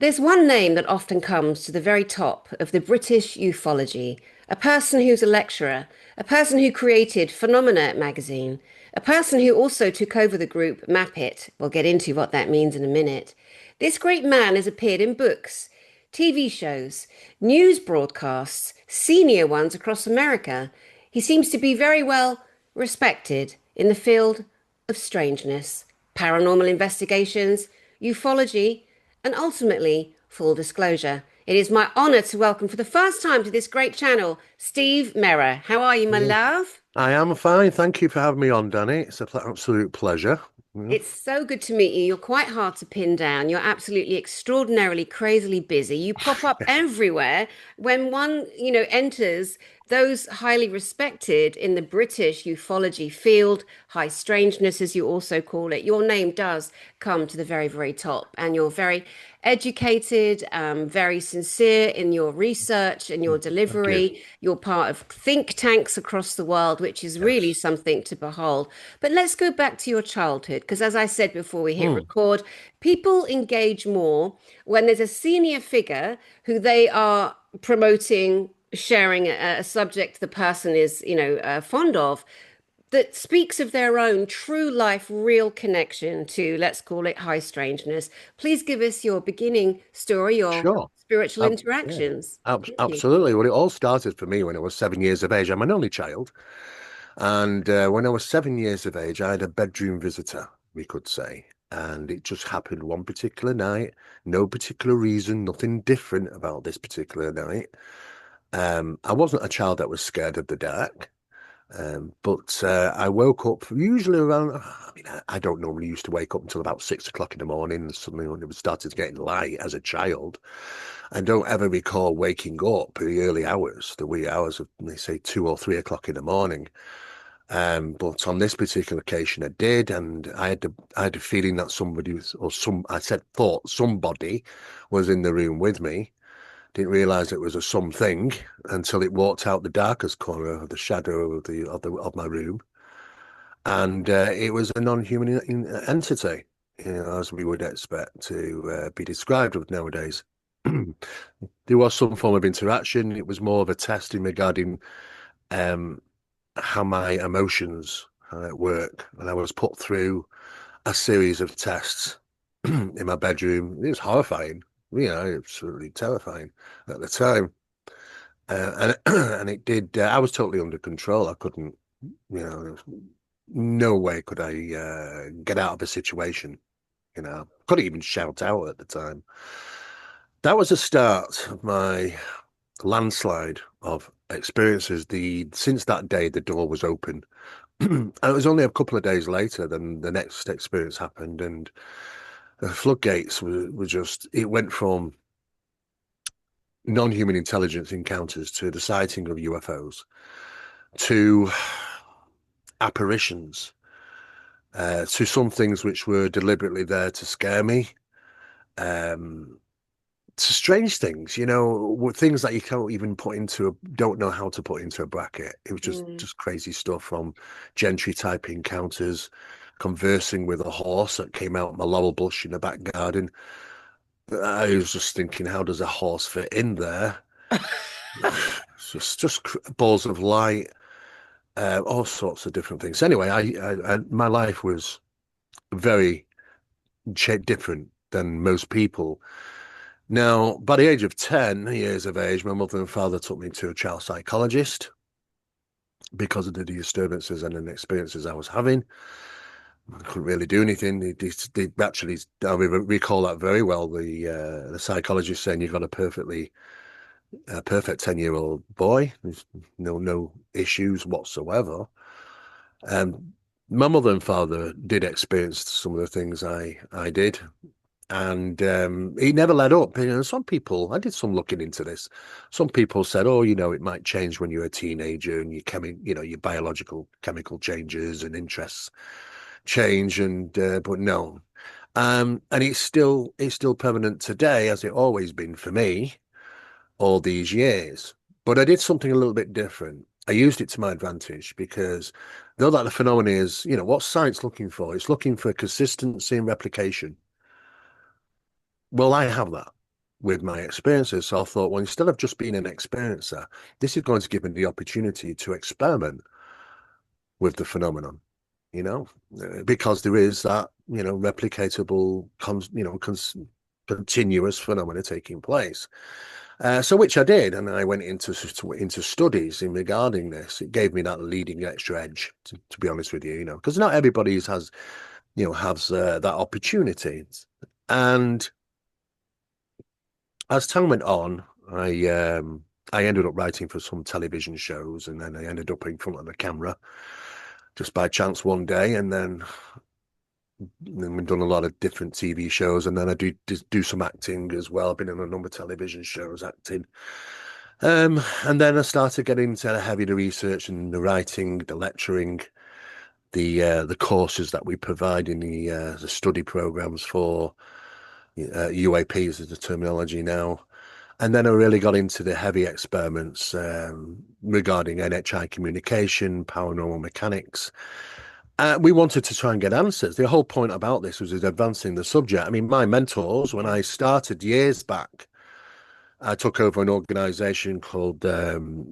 There's one name that often comes to the very top of the British ufology, a person who's a lecturer, a person who created Phenomena magazine, a person who also took over the group MAPIT. We'll get into what that means in a minute. This great man has appeared in books, TV shows, news broadcasts, senior ones across America. He seems to be very well respected in the field of strangeness, paranormal investigations, ufology, and ultimately, full disclosure. It is my honor to welcome for the first time to this great channel, Steve Mera. How are you, my Yeah, love? I am fine. Thank you for having me on, Danny. It's an absolute pleasure. Yeah. It's so good to meet you. You're quite hard to pin down. You're absolutely extraordinarily, crazily busy. You pop up everywhere when one, enters those highly respected in the British ufology field, high strangeness, as you also call it. Your name does come to the very, very top, and you're very educated, very sincere in your research and your Thank you. delivery. You're part of think tanks across the world, which is really Yes. something to behold. But let's go back to your childhood, because as I said before we hit Hmm. record, people engage more when there's a senior figure who they are promoting, sharing a subject the person is, fond of, that speaks of their own true life, real connection to, let's call it high strangeness. Please give us your beginning story, your Sure. spiritual Yeah. interactions. Thank you. Absolutely. Well, it all started for me when I was 7 years of age. I'm an only child. And when I was 7 years of age, I had a bedroom visitor, we could say. And it just happened one particular night. No particular reason, nothing different about this particular night. I wasn't a child that was scared of the dark. But I woke up usually around, I don't normally used to wake up until about 6 o'clock in the morning. And suddenly when it started getting light as a child, I don't ever recall waking up in the early hours, the wee hours of, they say, 2 or 3 o'clock in the morning. But on this particular occasion, I did, and I had a feeling that somebody was, or some, I said, thought somebody was in the room with me. Didn't realize it was a something until it walked out the darkest corner of the shadow of of my room, and it was a non-human entity, as we would expect to be described of nowadays. There was some form of interaction. It was more of a testing regarding um, how my emotions work, and I was put through a series of tests in my bedroom. It was horrifying, absolutely terrifying at the time. And and it did. I was totally under control. I couldn't, there was no way could I get out of a situation. Couldn't even shout out at the time. That was the start of my landslide of experiences. The Since that day, the door was open. And it was only a couple of days later then the next experience happened, and the floodgates were just. It went from non-human intelligence encounters to the sighting of UFOs to apparitions, to some things which were deliberately there to scare me, um, to strange things, things that you can't even don't know how to put into a bracket. It was Mm. just crazy stuff, from gentry type encounters, conversing with a horse that came out of my laurel bush in the back garden. I was just thinking, how does a horse fit in there? It's just balls of light, all sorts of different things. Anyway, my life was very different than most people. Now, by the age of 10 years of age, my mother and father took me to a child psychologist because of the disturbances and the experiences I was having. I couldn't really do anything. They actually, I recall that very well. The psychologist saying you've got a perfect 10-year-old boy. There's no issues whatsoever. Um, my mother and father did experience some of the things I did, and it never let up. Some people, I did some looking into this. Some people said, "Oh, it might change when you're a teenager and your biological chemical changes and interests change." And but no, and it's still permanent today, as it always been for me all these years. But I did something a little bit different. I used it to my advantage because though that the phenomenon is, what's science looking for? It's looking for consistency and replication. Well, I have that. with my experiences. So I thought, well, instead of just being an experiencer, this is going to give me the opportunity to experiment with the phenomenon, you know, because there is that, replicatable, continuous phenomena taking place. So which I did, and I went into studies in regarding this. It gave me that leading extra edge, to be honest with you, because not everybody has that opportunity. And as time went on, I ended up writing for some television shows, and then I ended up in front of the camera just by chance one day, and then we've done a lot of different TV shows, and then I do some acting as well. I've been in a number of television shows acting. And then I started getting into heavy the research and the writing, the lecturing, the courses that we provide in the study programs for UAPs is the terminology now. And then I really got into the heavy experiments regarding NHI communication, paranormal mechanics. We wanted to try and get answers. The whole point about this was advancing the subject. I mean, my mentors, when I started years back, I took over an organization called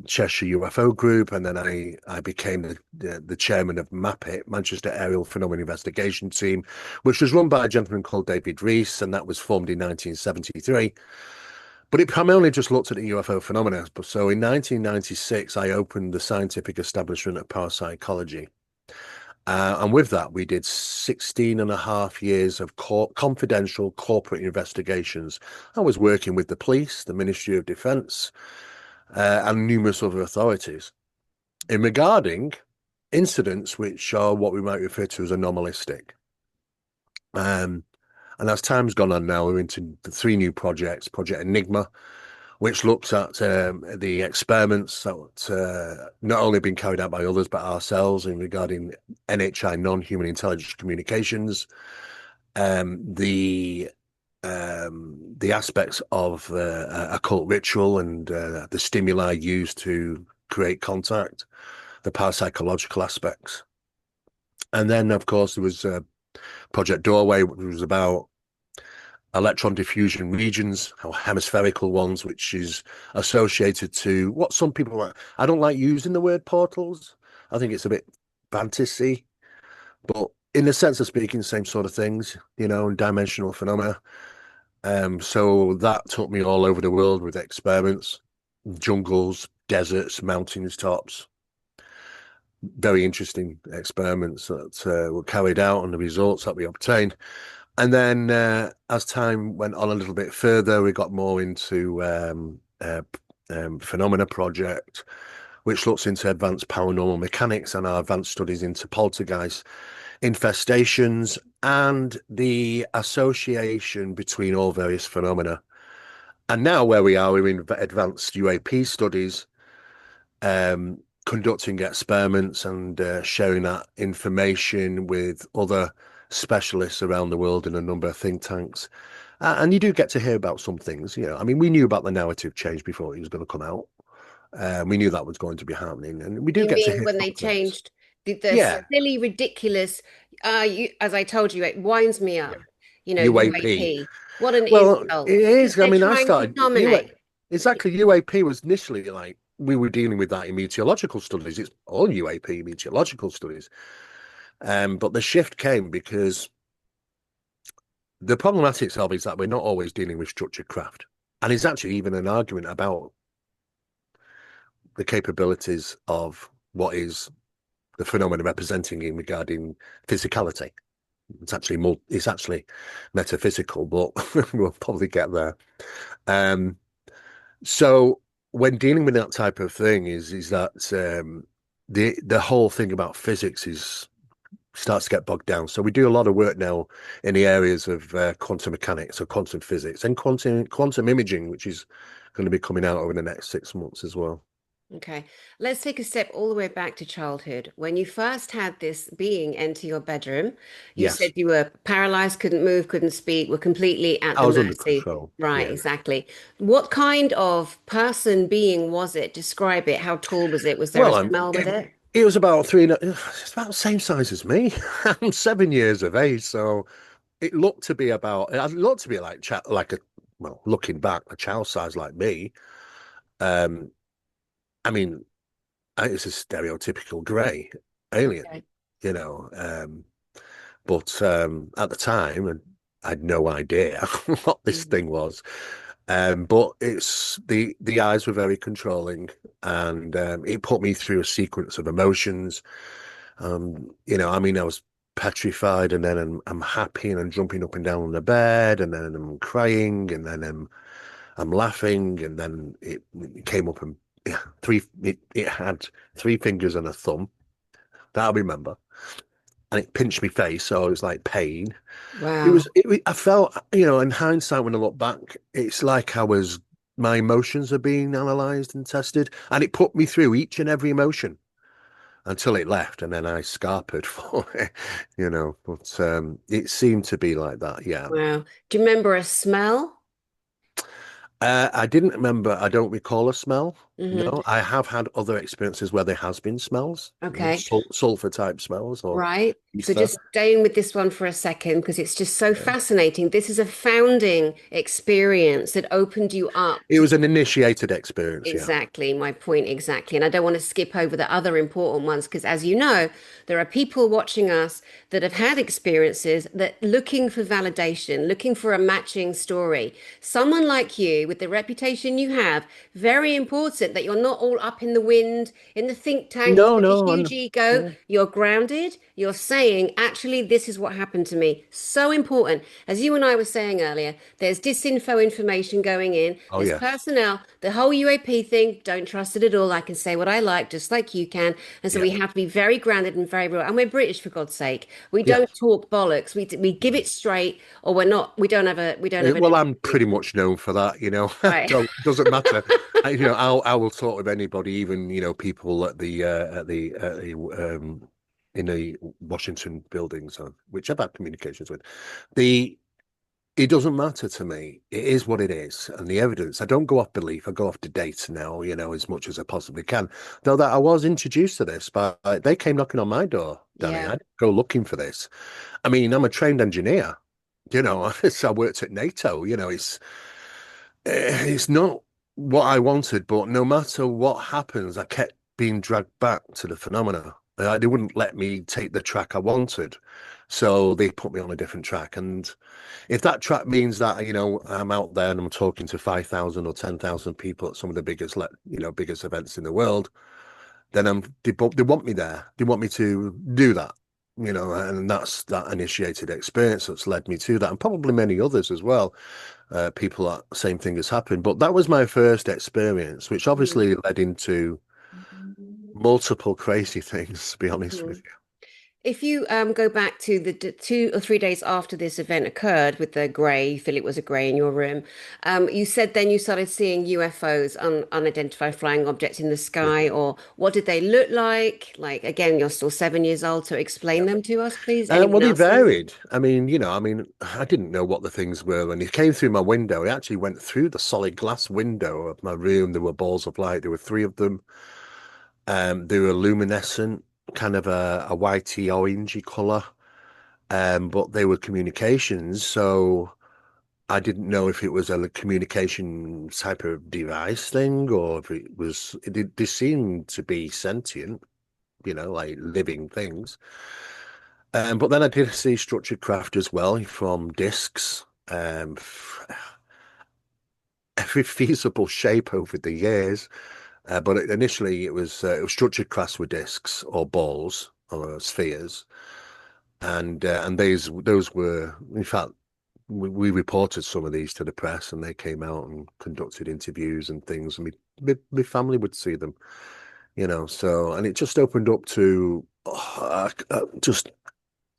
Cheshire UFO Group, and then I became the chairman of MAPIT, Manchester Aerial Phenomena Investigation Team, which was run by a gentleman called David Rees, and that was formed in 1973. But it primarily just looked at the UFO phenomena. So in 1996, I opened the scientific establishment of parapsychology. And with that, we did 16 and a half years of confidential corporate investigations. I was working with the police, the Ministry of Defence, and numerous other authorities in regarding incidents which are what we might refer to as anomalistic. And as time's gone on now, we're into the three new projects: Project Enigma, which looks at the experiments that not only been carried out by others but ourselves in regarding NHI, non-human intelligence communications, the aspects of occult ritual and the stimuli used to create contact, the parapsychological aspects. And then, of course, there was Project Doorway, which was about electron diffusion regions, or hemispherical ones, which is associated to what some people like. I don't like using the word portals. I think it's a bit fantasy, but in the sense of speaking, same sort of things, and dimensional phenomena. So that took me all over the world with experiments, jungles, deserts, mountains tops. Very interesting experiments that were carried out and the results that we obtained. And then as time went on a little bit further, we got more into Phenomena Project, which looks into advanced paranormal mechanics and our advanced studies into poltergeist infestations and the association between all various phenomena. And now where we are, we're in advanced UAP studies, conducting experiments and sharing that information with other specialists around the world in a number of think tanks. And you do get to hear about some things, I mean, we knew about the narrative change before it was going to come out. We knew that was going to be happening, and we do You get to mean hear when they some things. changed the Yeah, silly, ridiculous, as I told you, it winds me yeah. up, UAP. UAP. What an Well, insult. it Because is. I they're mean, I trying to started dominate. exactly. UAP was initially like we were dealing with that in meteorological studies. It's all UAP meteorological studies. But the shift came because the problematics of is that we're not always dealing with structured craft. And it's actually even an argument about the capabilities of what is the phenomenon representing in regarding physicality. It's actually metaphysical, but we'll probably get there. Um, so when dealing with that type of thing is that the whole thing about physics is starts to get bogged down. So we do a lot of work now in the areas of quantum mechanics or quantum physics and quantum imaging, which is going to be coming out over the next 6 months as well. Okay, let's take a step all the way back to childhood. When you first had this being enter your bedroom, you said Yes, you were paralyzed, couldn't move, couldn't speak, were completely at I the was under mercy. control. Right, Yeah. exactly. What kind of person, being was it? Describe it. How tall was it? Was there a Well, smell with it? it was about three. It's about the same size as me. I'm 7 years of age, so it looked to be like well, looking back, a child size like me, um, I mean, it's a stereotypical grey alien, Okay. you know. But at the time, and I had no idea what this Mhm. thing was. But the eyes were very controlling, and it put me through a sequence of emotions. I mean, I was petrified, and then I'm happy, and I'm jumping up and down on the bed, and then I'm crying, and then I'm laughing, and then it came up and yeah, it had three fingers and a thumb that I remember, and it pinched my face, so it was like pain. Wow. I felt, in hindsight, when I look back, it's like my emotions are being analyzed and tested, and it put me through each and every emotion until it left, and then I scarpered for it, but it seemed to be like that, yeah. Wow. Do you remember a smell? I didn't remember, I don't recall a smell. Hmm. No, I have had other experiences where there has been smells, Okay. sulfur type smells or Right. So ether. just staying with this one for a second because it's just so Yeah. fascinating. This is a founding experience that opened you up It to was an initiated experience, yeah. exactly my point exactly. And I don't want to skip over the other important ones because as you know, there are people watching us that have had experiences that looking for validation, looking for a matching story. Someone like you with the reputation you have, very important that you're not all up in the wind in the think tanks No, with a no, huge ego. yeah, You're grounded. You're saying, actually, this is what happened to me. So important. As you and I were saying earlier, there's disinfo information going in. oh There's yes, personnel. The whole UAP thing, don't trust it at all. I can say what I like, just like you can. And so yeah, we have to be very grounded and very real. And we're British, for God's sake. We yeah. don't talk bollocks. We give it straight, or we're not. We don't have an Well, I'm attitude. pretty much known for that, Right. Don't doesn't matter. I will talk with anybody, even people in the Washington buildings, which I've had communications with. The It doesn't matter to me. It is what it is, and the evidence. I don't go off belief. I go off to data now, as much as I possibly can. Though that I was introduced to this, but they came knocking on my door, Danny. I Yeah. didn't go looking for this. I mean, I'm a trained engineer. So I worked at NATO. It's not what I wanted, but no matter what happens, I kept being dragged back to the phenomena. They wouldn't let me take the track I wanted, so they put me on a different track. And if that track means that I'm out there and I'm talking to 5,000 or 10,000 people at some of the biggest events in the world, then they want me there. They want me to do that, and that's that initiated experience that's led me to that, and probably many others as well. People that same thing has happened, but that was my first experience, which obviously led into multiple crazy things. To be honest with Mhm. If you go back to the 2 or 3 days after this event occurred with the grey, you feel it was a grey in your room, you said then you started seeing UFOs, unidentified flying objects in the you. sky, or what did they look like? Like, again, you're still 7 years old, so explain Yeah. them to us, please. Anyone Well, they else in the room? varied. I didn't know what the things were when he came through my window. He actually went through the solid glass window of my room. There were balls of light. There were three of them. They were luminescent, kind of a whitey orangey color. But they were communications, so I didn't know if it was a communication type of device thing or if it was. They seemed to be sentient, like living things. But then I did see structured craft as well from discs, every feasible shape over the years. But initially it was structured craft with discs or balls or spheres, and those were in fact we reported some of these to the press, and they came out and conducted interviews and things, and my family would see them, so and it just opened up to just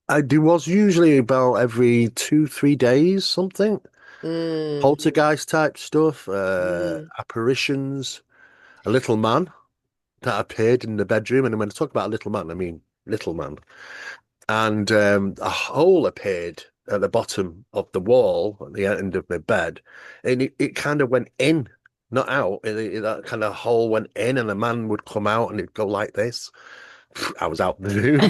I do was usually about every 2, 3 days something Mm, poltergeist type stuff, mm. apparitions, a little man that appeared in the bedroom, and when I talk about a little man, I mean little man, and a hole appeared at the bottom of the wall at the end of my bed, and it kind of went in, not out. That kind of hole went in, and a man would come out, and it'd go like this. I was out the room.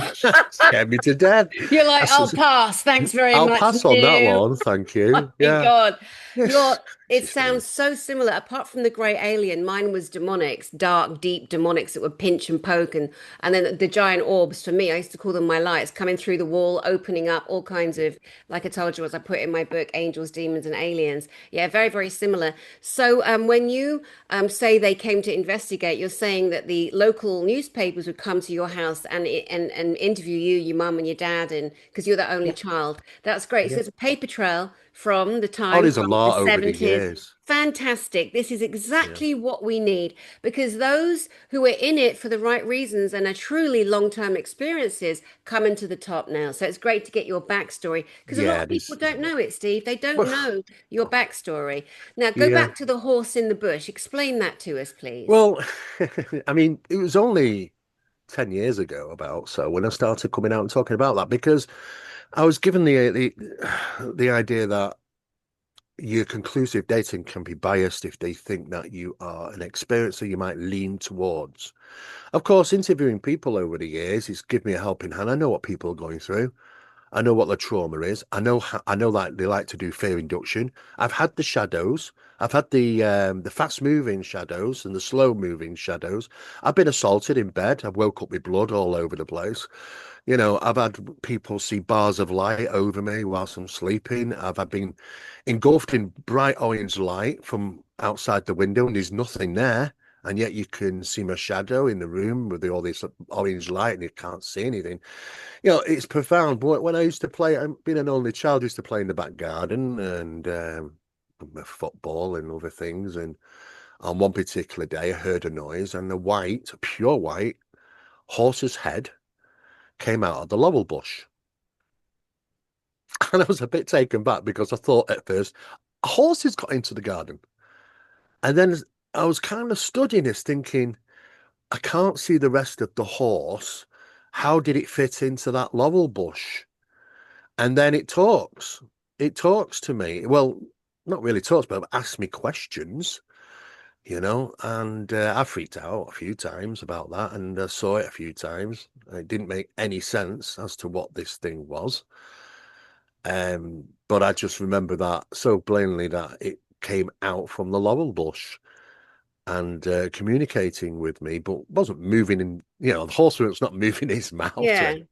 Scared me to death. You're like, I I'll says, pass. Thanks very I'll much. pass on that No. one, thank Oh you. my Yeah. God. You're Yes. It It's very sounds so similar. Apart from the grey alien, mine was demonics, dark, deep demonics that would pinch and poke, and then the giant orbs. For me, I used to call them my lights, coming through the wall, opening up all kinds of, like I told you, as I put in my book, angels, demons, and aliens. Yeah, very, very similar. So, when you say they came to investigate, you're saying that the local newspapers would come to your house and interview you, your mum, and your dad, and because you're the only yeah, child. That's great. So yeah. there's a paper trail from the Oh, time there's a from the lot over the 70s. years. Fantastic. This is Yeah. exactly what we need because those who are in it for the right reasons and are truly long-term experiences coming to the top now. So it's great to get your backstory because a lot Yeah, of people this. don't know it, Steve. They don't know your backstory. Now, go Yeah. back to the horse in the bush. Explain that to us, please. Well, I mean, it was only 10 years ago about so when I started coming out and talking about that because I was given the idea that your conclusive dating can be biased if they think that you are an experiencer you might lean towards. Of course, interviewing people over the years has given me a helping hand. I know what people are going through. I know what the trauma is. I know that they like to do fear induction. I've had the shadows. I've had the fast moving shadows and the slow moving shadows. I've been assaulted in bed. I've woke up with blood all over the place. You know, I've had people see bars of light over me whilst I'm sleeping. I've had been engulfed in bright orange light from outside the window, and there's nothing there. And yet you can see my shadow in the room with all this orange light, and you can't see anything. You know, it's profound. But when I used to play, being an only child, I used to play in the back garden and football and other things. And on one particular day, I heard a noise, and a pure white horse's head came out of the laurel bush. And I was a bit taken back because I thought at first, a horse has got into the garden. And then I was kind of studying this, thinking, I can't see the rest of the horse. How did it fit into that laurel bush? And then it talks. It talks to me. Well, not really talks, but asks me questions, you know. And I freaked out a few times about that, and I saw it a few times. It didn't make any sense as to what this thing was. But I just remember that so plainly that it came out from the laurel bush and communicating with me, but wasn't moving in, you know, the horse was not moving his mouth or Yeah, anything.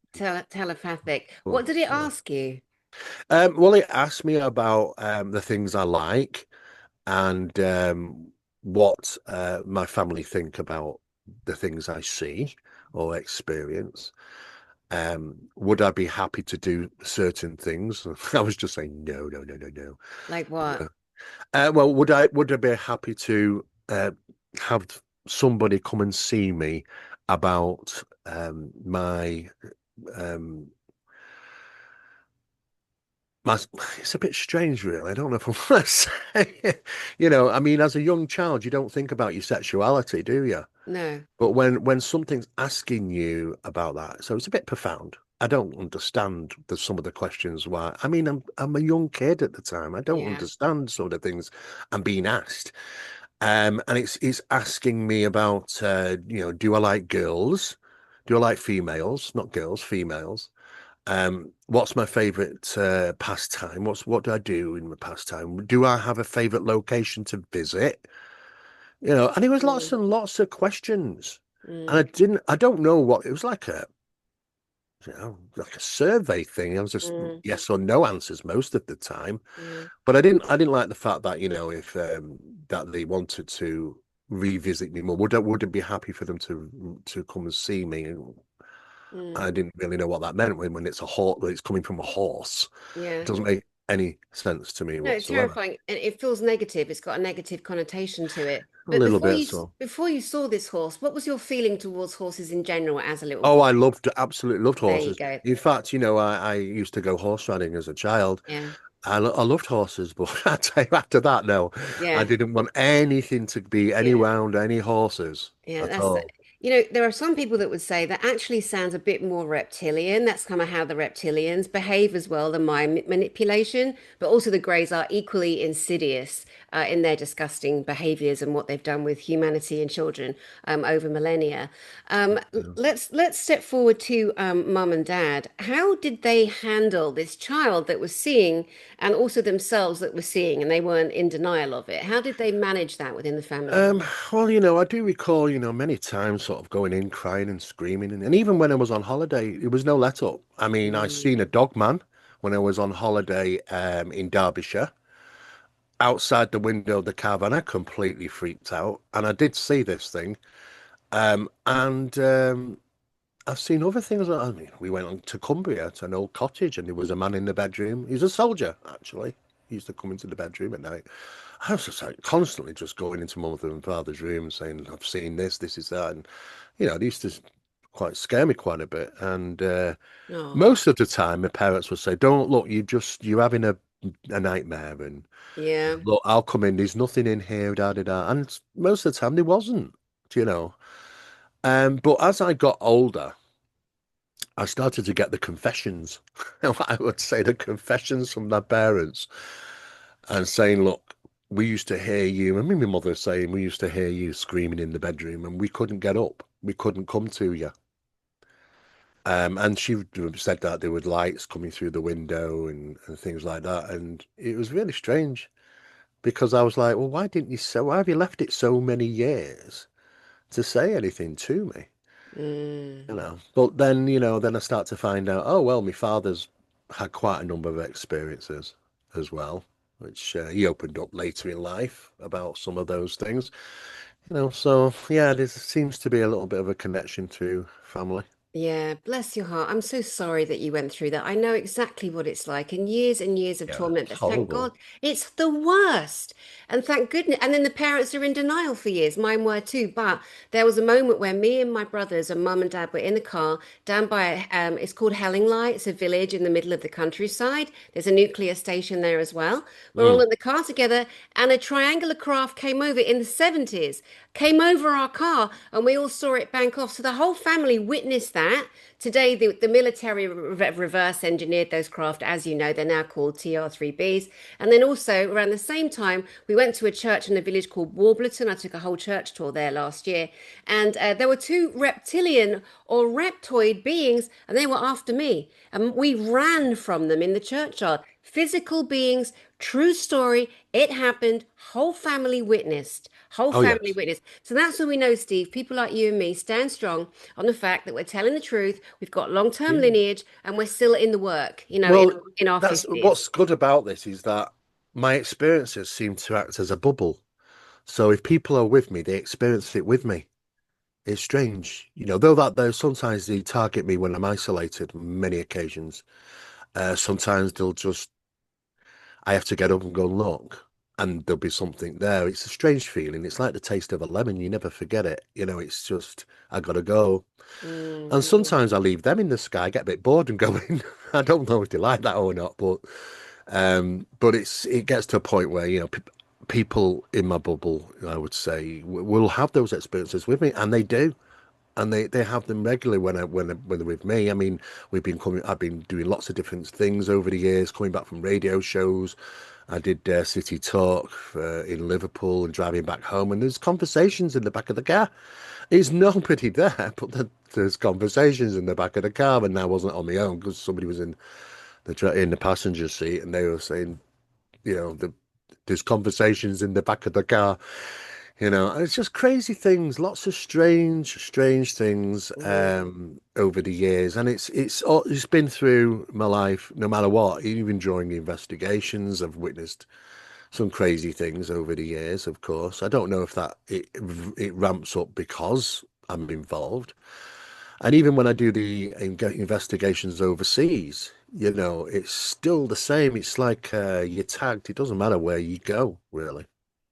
telepathic. But, What did it yeah. ask you? Well, it asked me about the things I like and what my family think about the things I see or experience. Would I be happy to do certain things? I was just saying no, no, no, no, no. Like what? Well, would I be happy to have somebody come and see me about my um my it's a bit strange, really. I don't know if I want to say it. You know, I mean, as a young child, you don't think about your sexuality, do you? No. But when something's asking you about that, so it's a bit profound. I don't understand some of the questions why. I mean, I'm a young kid at the time. I don't Yeah. understand some of the things I'm being asked. And it's asking me about you know, do I like girls? Do I like females? Not girls, females. What's my favorite pastime? What do I do in my pastime? Do I have a favorite location to visit? You know, and it was lots Mm, and lots of questions. And mm, I don't know what it was like you know, like a survey thing. It was just mm, yes or no answers most of the time. mm, But I didn't like the fact that, you know, if that they wanted to revisit me more, would it be happy for them to come and see me? And I mm. didn't really know what that meant when it's a horse, when it's coming from a horse. It Yeah. doesn't make any sense to me No, it's whatsoever. terrifying. And it feels negative. It's got a negative connotation to it. A But little bit so. before you saw this horse, what was your feeling towards horses in general as a little Oh, boy? I absolutely loved There you horses. go. In fact, you know, I used to go horse riding as a child. Yeah. I loved horses, but I tell you, after that, no, I Yeah. didn't want anything to be any Yeah. round any horses Yeah. at That's all. There are some people that would say that actually sounds a bit more reptilian. That's kind of how the reptilians behave as well, the mind manipulation, but also the Greys are equally insidious in their disgusting behaviors and what they've done with humanity and children over millennia. Let's step forward to mum and dad. How did they handle this child that was seeing and also themselves that were seeing and they weren't in denial of it? How did they manage that within the family? Um, well, I do recall, many times sort of going in, crying and screaming. And even when I was on holiday, it was no let up. I mean, I seen a Mm. dog man when I was on holiday in Derbyshire. Outside the window of the caravan, I completely freaked out. And I did see this thing. And I've seen other things. I mean, we went on to Cumbria to an old cottage, and there was a man in the bedroom. He was a soldier, actually. He used to come into the bedroom at night. I was just like constantly just going into mother and father's room and saying, I've seen this, this is that. And, it used to quite scare me quite a bit. And Oh, most of the time, my parents would say, don't look, you're having a nightmare. And yeah. look, I'll come in, there's nothing in here, da da da. And most of the time, there wasn't, you know. But as I got older, I started to get the confessions. I would say the confessions from their parents and saying, look, we used to hear you. I mean, my mother saying we used to hear you screaming in the bedroom and we couldn't get up. We couldn't come to you. And she said that there were lights coming through the window and things like that. And it was really strange because I was like, well, why have you left it so many years to say anything to me? Mm. But then, then I start to find out, oh, well, my father's had quite a number of experiences as well, which he opened up later in life about some of those things, so yeah, there seems to be a little bit of a connection to family. Yeah, bless your heart. I'm so sorry that you went through that. I know exactly what it's like and years of Yeah, torment, it's but thank God horrible. it's the worst. And thank goodness. And then the parents are in denial for years. Mine were too. But there was a moment where me and my brothers and mum and dad were in the car down by, it's called Hellingley. It's a village in the middle of the countryside. There's a nuclear station there as well. We're all Mm. in the car together, and a triangular craft came over in the 70s, came over our car, and we all saw it bank off. So the whole family witnessed that. Today, the military reverse engineered those craft. As you know, they're now called TR-3Bs. And then also, around the same time, we went to a church in a village called Warbleton. I took a whole church tour there last year. And there were two reptilian or reptoid beings, and they were after me. And we ran from them in the churchyard. Physical beings, true story. It happened. Whole family witnessed. Whole Oh, family yes. witnessed. So that's when we know, Steve, people like you and me stand strong on the fact that we're telling the truth. We've got long-term Yeah. lineage and we're still in the work, Well, in our that's 50s. what's good about this is that my experiences seem to act as a bubble. So if people are with me, they experience it with me. It's strange, though sometimes they target me when I'm isolated, many occasions. Sometimes I have to get up and go look, and there'll be something there. It's a strange feeling. It's like the taste of a lemon. You never forget it. It's just, I gotta go. And Mm. sometimes I leave them in the sky, get a bit bored and go in. I don't know if they like that or not, but it gets to a point where, people in my bubble, I would say, will have those experiences with me, and they do. And they have them regularly when they're with me. I mean, I've been doing lots of different things over the years, coming back from radio shows. I did City Talk in Liverpool and driving back home, and there's conversations in the back of the car. There's nobody there, but there's conversations in the back of the car, and I wasn't on my own because somebody was in the passenger seat, and they were saying, you know, the, there's conversations in the back of the car, and it's just crazy things, lots of strange things Mm. over the years, and it's been through my life, no matter what. Even during the investigations, I've witnessed some crazy things over the years. Of course, I don't know if it ramps up because I'm involved, and even when I do the investigations overseas, it's still the same. It's like you're tagged. It doesn't matter where you go, really.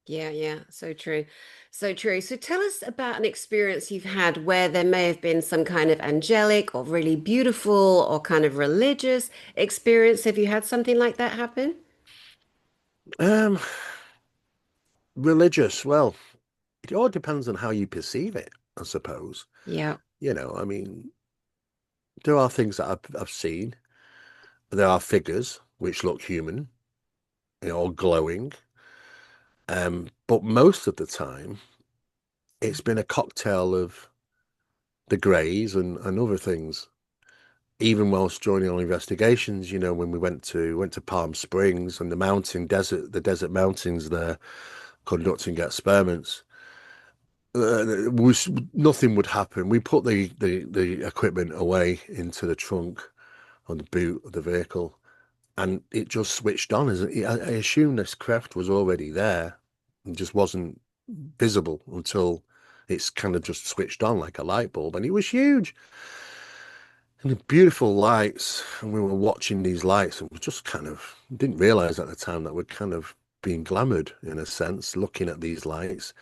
Yeah, yeah, so true. So true. So tell us about an experience you've had where there may have been some kind of angelic or really beautiful or kind of religious experience. Have you had something like that happen? Um, Religious. Well, it all depends on how you perceive it. I suppose. Yeah. I mean, there are things that I've seen. There are figures which look human, all glowing. But most of the time, it's been a cocktail of the greys and other things. Even whilst joining on investigations, when we went to Palm Springs and the desert mountains there, conducting experiments, was nothing would happen. We put the equipment away into the trunk on the boot of the vehicle, and it just switched on. I assume this craft was already there, and just wasn't visible until it's kind of just switched on like a light bulb, and it was huge. And the beautiful lights, and we were watching these lights, and we just kind of didn't realize at the time that we're kind of being glamored in a sense, looking at these lights.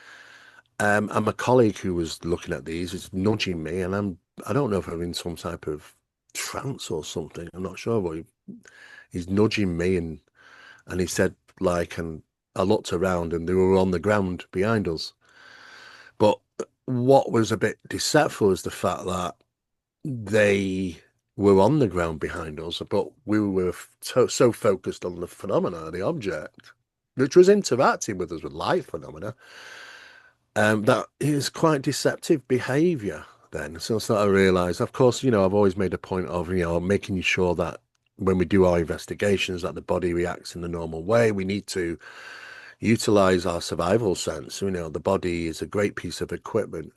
And my colleague who was looking at these is nudging me, and I don't know if I'm in some type of trance or something. I'm not sure, but he's nudging me, and he said like, and I looked around, and they were on the ground behind us. But what was a bit deceitful is the fact that they were on the ground behind us, but we were so focused on the phenomena, the object, which was interacting with us with light phenomena, that is quite deceptive behavior then. So it's that I realized, of course, I've always made a point of, making sure that when we do our investigations, that the body reacts in the normal way. We need to utilize our survival sense. The body is a great piece of equipment.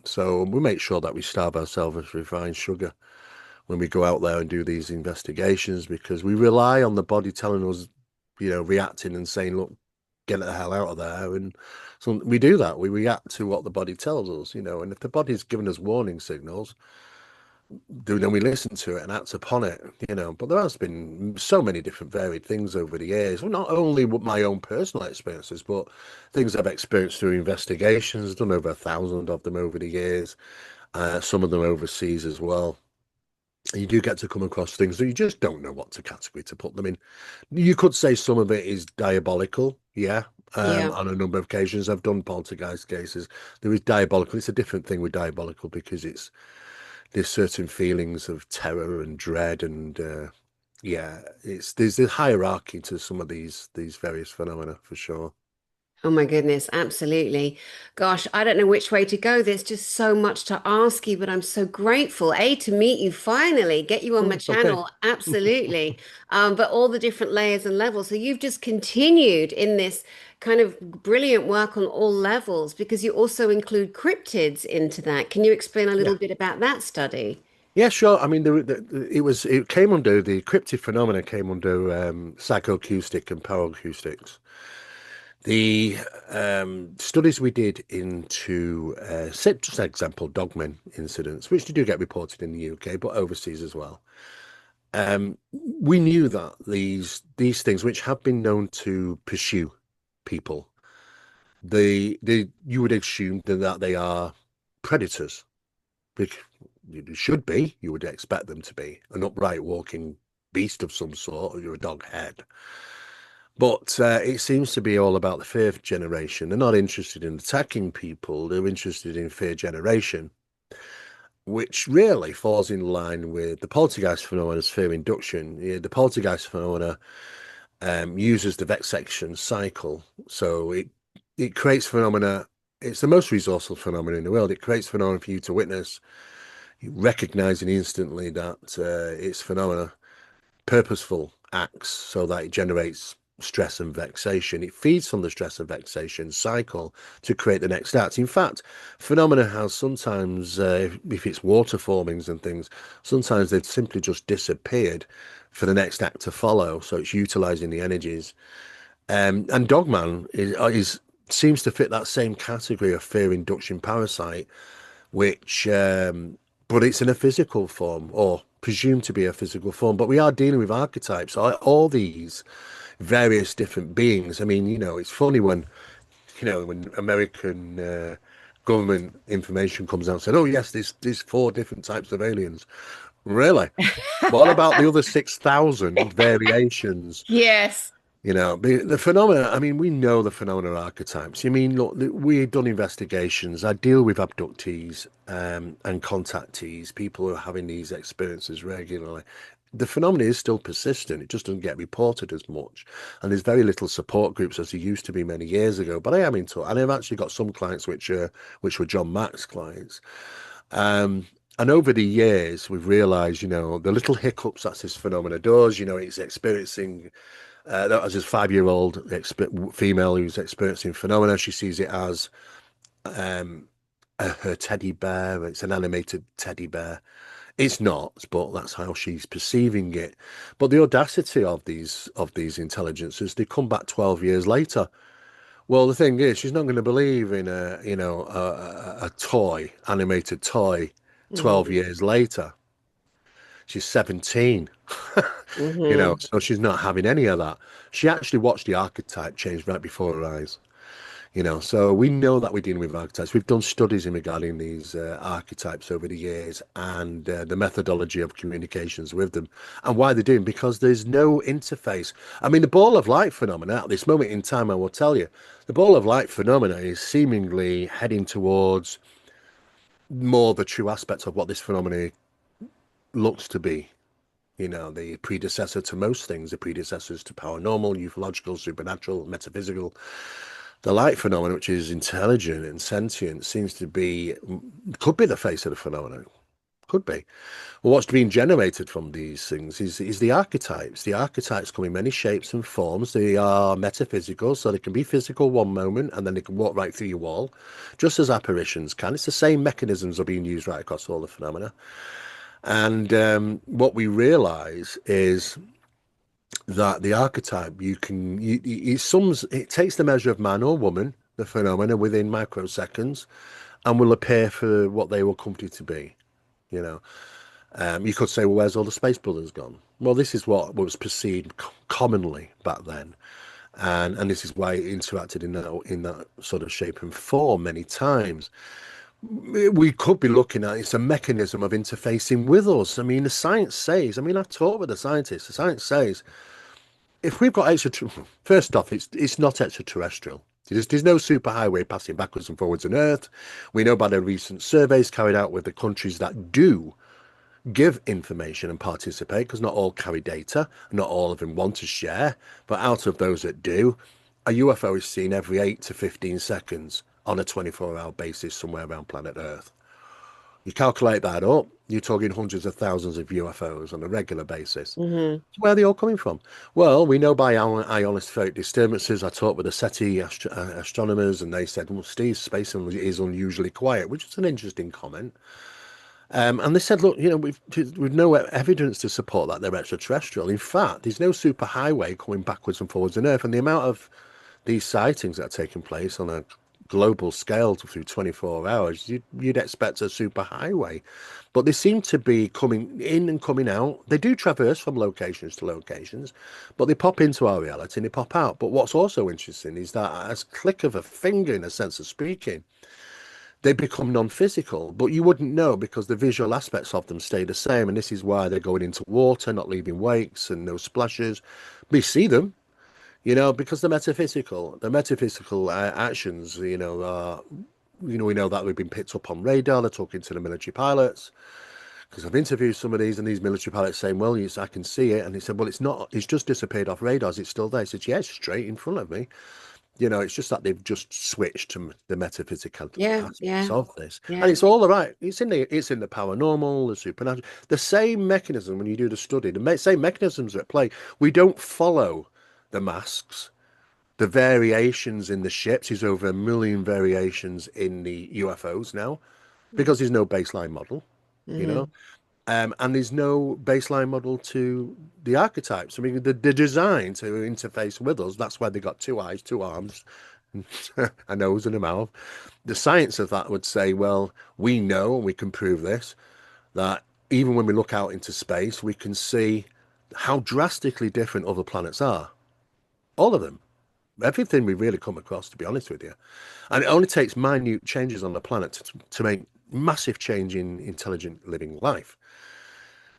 So we make sure that we starve ourselves with refined sugar when we go out there and do these investigations, because we rely on the body telling us, reacting and saying, look, get the hell out of there. And so we do that. We react to what the body tells us, and if the body's giving us warning signals, then we listen to it and act upon it. But there has been so many different varied things over the years. Well, not only with my own personal experiences, but things I've experienced through investigations, done over 1,000 of them over the years, some of them overseas as well. You do get to come across things that you just don't know what category to put them in. You could say some of it is diabolical, yeah. Yeah. On a number of occasions, I've done poltergeist cases. There is diabolical. It's a different thing with diabolical because there's certain feelings of terror and dread, and yeah, there's a hierarchy to some of these various phenomena for sure. Oh my goodness, absolutely. Gosh, I don't know which way to go. There's just so much to ask you, but I'm so grateful, A, to meet you finally, get you on my It's okay. channel. Absolutely. But all the different layers and levels. So you've just continued in this kind of brilliant work on all levels because you also include cryptids into that. Can you explain a Yeah. little bit about that study? Yeah, sure. I mean, it came under the cryptid phenomena came under psychoacoustic and paracoustics. The studies we did into, just an example, dogmen incidents, which do get reported in the UK, but overseas as well. We knew that these things, which have been known to pursue people, you would assume that they are predators. Bec- It should be. You would expect them to be an upright walking beast of some sort, or you're a dog head. But it seems to be all about the fear generation. They're not interested in attacking people. They're interested in fear generation, which really falls in line with the poltergeist phenomena as fear induction. Yeah, the poltergeist phenomena uses the vexation cycle. So it creates phenomena. It's the most resourceful phenomenon in the world. It creates phenomena for you to witness, recognizing instantly that it's phenomena, purposeful acts, so that it generates stress and vexation. It feeds from the stress and vexation cycle to create the next act. In fact, phenomena has sometimes, if it's water formings and things, sometimes they've simply just disappeared for the next act to follow. So it's utilizing the energies. And Dogman is seems to fit that same category of fear induction parasite, which but it's in a physical form or presumed to be a physical form. But we are dealing with archetypes, all these various different beings. I mean, it's funny when American government information comes out and said, "Oh yes, there's 4 different types of aliens." Really? What about the other 6,000 variations Yes. The phenomena, I mean, we know the phenomena archetypes. You mean, look, we've done investigations. I deal with abductees and contactees, people who are having these experiences regularly. The phenomena is still persistent. It just doesn't get reported as much. And there's very little support groups as there used to be many years ago. But I am into it. And I've actually got some clients which were John Mack's clients. Um, and over the years, we've realized, the little hiccups that this phenomena does, it's experiencing that was his 5-year-old female who's experiencing phenomena. She sees it as um, her teddy bear. It's an animated teddy bear. It's not, but that's how she's perceiving it. But the audacity of these intelligences, they come back 12 years later. Well, the thing is, she's not going to believe in a toy, animated toy, 12 Hmm. years later. She's 17. Hmm. So she's not having any of that. She actually watched the archetype change right before her eyes. So we know that we're dealing with archetypes. We've done studies in regarding these archetypes over the years and the methodology of communications with them and why they're doing because there's no interface. I mean, the ball of light phenomena at this moment in time, I will tell you, the ball of light phenomena is seemingly heading towards more the true aspect of what this phenomena looks to be. The predecessor to most things, the predecessors to paranormal, ufological, supernatural, metaphysical. The light phenomenon, which is intelligent and sentient, seems to be, could be the face of the phenomenon. Could be. Well, what's being generated from these things is the archetypes. The archetypes come in many shapes and forms. They are metaphysical, so they can be physical one moment and then they can walk right through your wall, just as apparitions can. It's the same mechanisms are being used right across all the phenomena. And what we realize is that the archetype it takes the measure of man or woman, the phenomena within microseconds, and will appear for what they were comforted to be. You know, you could say, well, where's all the Space Brothers gone? Well, this is what was perceived commonly back then, and this is why it interacted in that sort of shape and form many times. We could be looking at it's a mechanism of interfacing with us. I mean, the science says. I mean, I've talked with the scientists. The science says if we've got first off, it's not extraterrestrial. There's no superhighway passing backwards and forwards on Earth. We know by the recent surveys carried out with the countries that do give information and participate, because not all carry data, not all of them want to share, but out of those that do, a UFO is seen every 8 to 15 seconds on a 24-hour basis somewhere around planet Earth. You calculate that up, you're talking hundreds of thousands of UFOs on a regular basis. Hmm. Where are they all coming from? Well, we know by ionospheric disturbances. I talked with the SETI astronomers, and they said, well, Steve, space is unusually quiet, which is an interesting comment. And they said, look, we've no evidence to support that they're extraterrestrial. In fact, there's no superhighway coming backwards and forwards on Earth, and the amount of these sightings that are taking place on a global scale through 24 hours, you'd expect a superhighway. But they seem to be coming in and coming out. They do traverse from locations to locations, but they pop into our reality and they pop out. But what's also interesting is that as click of a finger, in a sense of speaking, they become non-physical, but you wouldn't know because the visual aspects of them stay the same. And this is why they're going into water, not leaving wakes and no splashes. We see them, because the metaphysical actions, are, we know that we've been picked up on radar. They're talking to the military pilots because I've interviewed some of these, and these military pilots saying, well, yes, I can see it. And he said, well, it's not, it's just disappeared off radars. It's still there. He said, yeah, it's straight in front of me. It's just that they've just switched to the metaphysical Yeah, aspects yeah, of this, and yeah. it's all right. It's in the paranormal, the supernatural, the same mechanism. When you do the study, same mechanisms are at play. We don't follow the masks. The variations in the ships is over 1 million variations in the UFOs now because there's no baseline model, you know. Hmm. And there's no baseline model to the archetypes. I mean, they're designed to interface with us. That's why they got 2 eyes, 2 arms, a nose, and a mouth. The science of that would say, well, we know, and we can prove this, that even when we look out into space, we can see how drastically different other planets are. All of them. Everything we really come across, to be honest with you. And it only takes minute changes on the planet to make massive change in intelligent living life.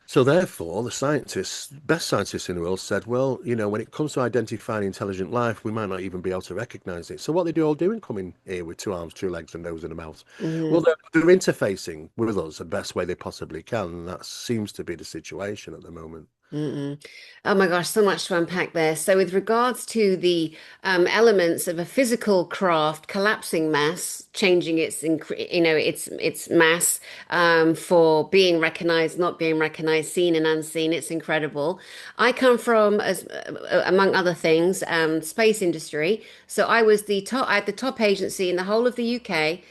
So therefore, the scientists, best scientists in the world said, well, when it comes to identifying intelligent life, we might not even be able to recognize it. So what they do all doing coming here with two arms, two legs, a nose and a mouth? Well, Mhm. they're interfacing with us the best way they possibly can. And that seems to be the situation at the moment. Mm-mm. Oh my gosh, so much to unpack there. So, with regards to the elements of a physical craft collapsing mass, changing its mass for being recognized, not being recognized, seen and unseen, it's incredible. I come from, as among other things, space industry. So, I had the top agency in the whole of the UK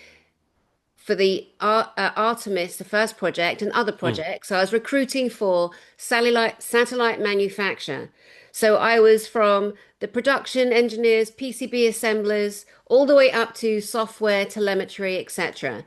for the Artemis, the first project, and other Mm. projects. So I was recruiting for satellite manufacture. So I was from the production engineers, PCB assemblers, all the way up to software, telemetry, etc.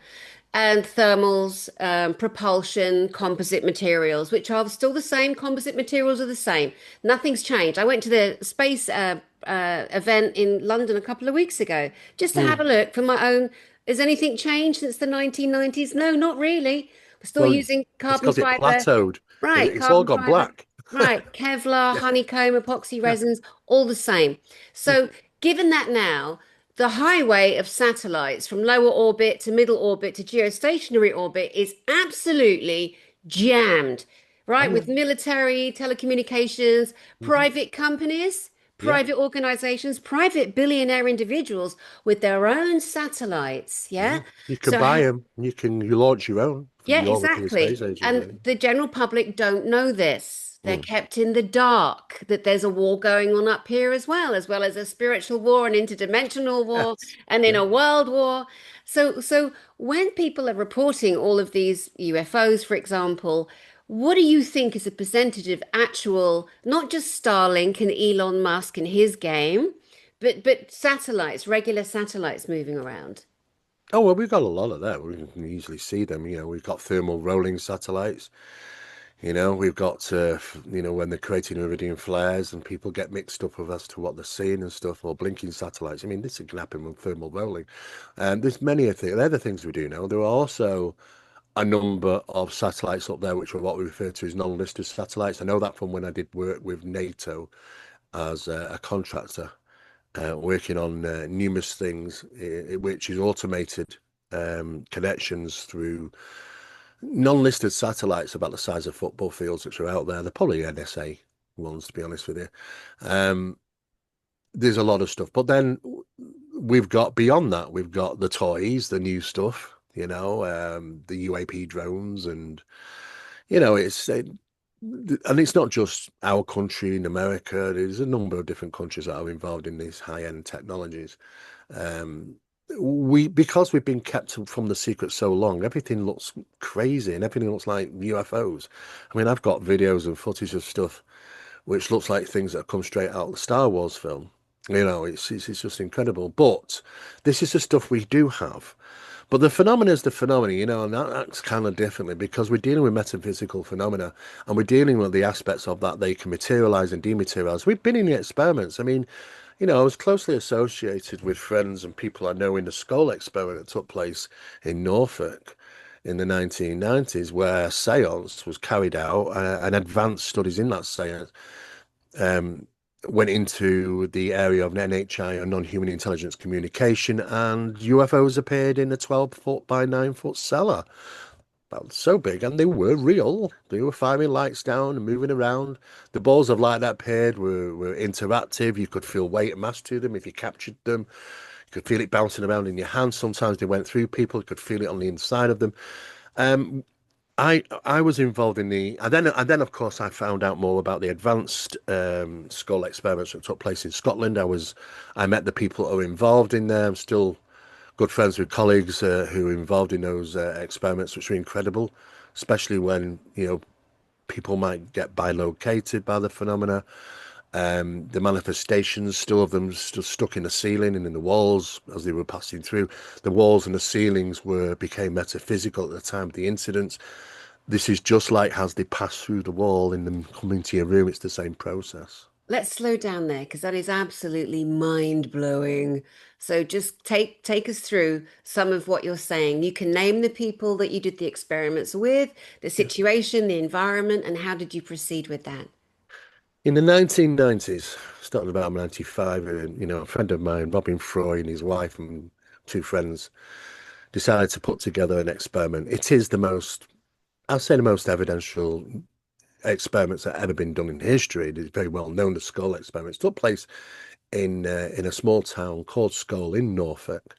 And thermals, propulsion, composite materials, which are still the same. Composite materials are the same. Nothing's changed. I went to the space event in London a couple of weeks ago just to have Mm. a look for my own. Has anything changed since the 1990s? No, not really. We're still Well, using it's carbon because it fiber. plateaued. Right, It's all carbon gone fiber. black. Right, Kevlar, Yeah. honeycomb, epoxy Yeah. resins, all the same. So, given that now, the highway of satellites from lower orbit to middle orbit to geostationary orbit is absolutely jammed, Oh, right? yeah. With military, telecommunications, Hmm. private companies, Yeah. private organizations, private billionaire individuals with their own satellites. Yeah. Yeah. You can So, buy them. You launch your own from the yeah, European Space exactly. Agency. And the general public don't know this. They're Mm. kept in the dark, that there's a war going on up here as well as a spiritual war, an interdimensional war, Yes. and then Yeah. a world war. So when people are reporting all of these UFOs, for example, what do you think is a percentage of actual, not just Starlink and Elon Musk and his game, but satellites, regular satellites moving around? Oh, well, we've got a lot of that. We can easily see them. We've got thermal rolling satellites. We've got, when they're creating iridium flares and people get mixed up with as to what they're seeing and stuff, or blinking satellites. I mean, this can happen with thermal rolling. There's many of the other things we do know. There are also a number of satellites up there, which are what we refer to as non-listed satellites. I know that from when I did work with NATO as a contractor, working on numerous things, which is automated connections through non-listed satellites about the size of football fields, which are out there. They're probably NSA ones, to be honest with you. Um, there's a lot of stuff, but then we've got beyond that. We've got the toys, the new stuff. The UAP drones, and and it's not just our country in America. There's a number of different countries that are involved in these high-end technologies. Um, because we've been kept from the secret so long, everything looks crazy and everything looks like UFOs. I mean, I've got videos and footage of stuff which looks like things that have come straight out of the Star Wars film. It's just incredible. But this is the stuff we do have. But the phenomena is the phenomena, and that acts kind of differently because we're dealing with metaphysical phenomena and we're dealing with the aspects of that they can materialize and dematerialize. We've been in the experiments. I mean, I was closely associated with friends and people I know in the skull experiment that took place in Norfolk in the 1990s, where seance was carried out and advanced studies in that seance um, went into the area of NHI or non-human intelligence communication, and UFOs appeared in a 12-foot by 9-foot cellar. About so big, and they were real. They were firing lights down and moving around. The balls of light that appeared were interactive. You could feel weight and mass to them if you captured them. You could feel it bouncing around in your hands. Sometimes they went through people. You could feel it on the inside of them. Um, I was involved in and then of course I found out more about the advanced skull experiments that took place in Scotland. I met the people who were involved in there. I'm still good friends with colleagues who were involved in those experiments, which were incredible, especially when people might get bilocated by the phenomena. The manifestations, still of them still stuck in the ceiling and in the walls as they were passing through. The walls and the ceilings became metaphysical at the time of the incidents. This is just like as they pass through the wall and then come into your room, it's the same process. Let's slow down there because that is absolutely mind-blowing. So just take us through some of what you're saying. You can name the people that you did the experiments with, the Yeah. situation, the environment, and how did you proceed with that? In the 1990s, starting about 95, a friend of mine, Robin Froy, and his wife and two friends decided to put together an experiment. It is I'll say the most evidential experiments that have ever been done in history. It is very well known, the Skull experiments took place in a small town called Skull in Norfolk,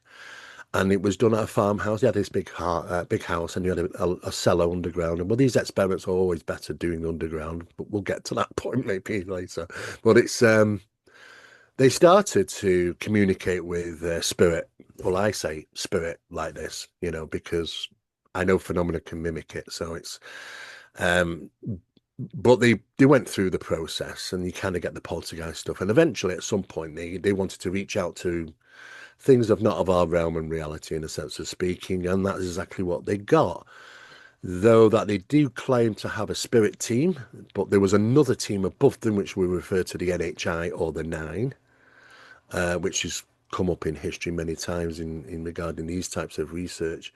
and it was done at a farmhouse. He had this big house, and you had a cellar underground. And well, these experiments are always better doing underground, but we'll get to that point maybe later. But they started to communicate with spirit. Well, I say spirit like this, because I know phenomena can mimic it. So um, but they went through the process, and you kind of get the poltergeist stuff. And eventually, at some point, they wanted to reach out to things of not of our realm and reality, in a sense of speaking, and that's exactly what they got. Though that they do claim to have a spirit team, but there was another team above them, which we refer to the NHI or the Nine, which has come up in history many times in regarding these types of research.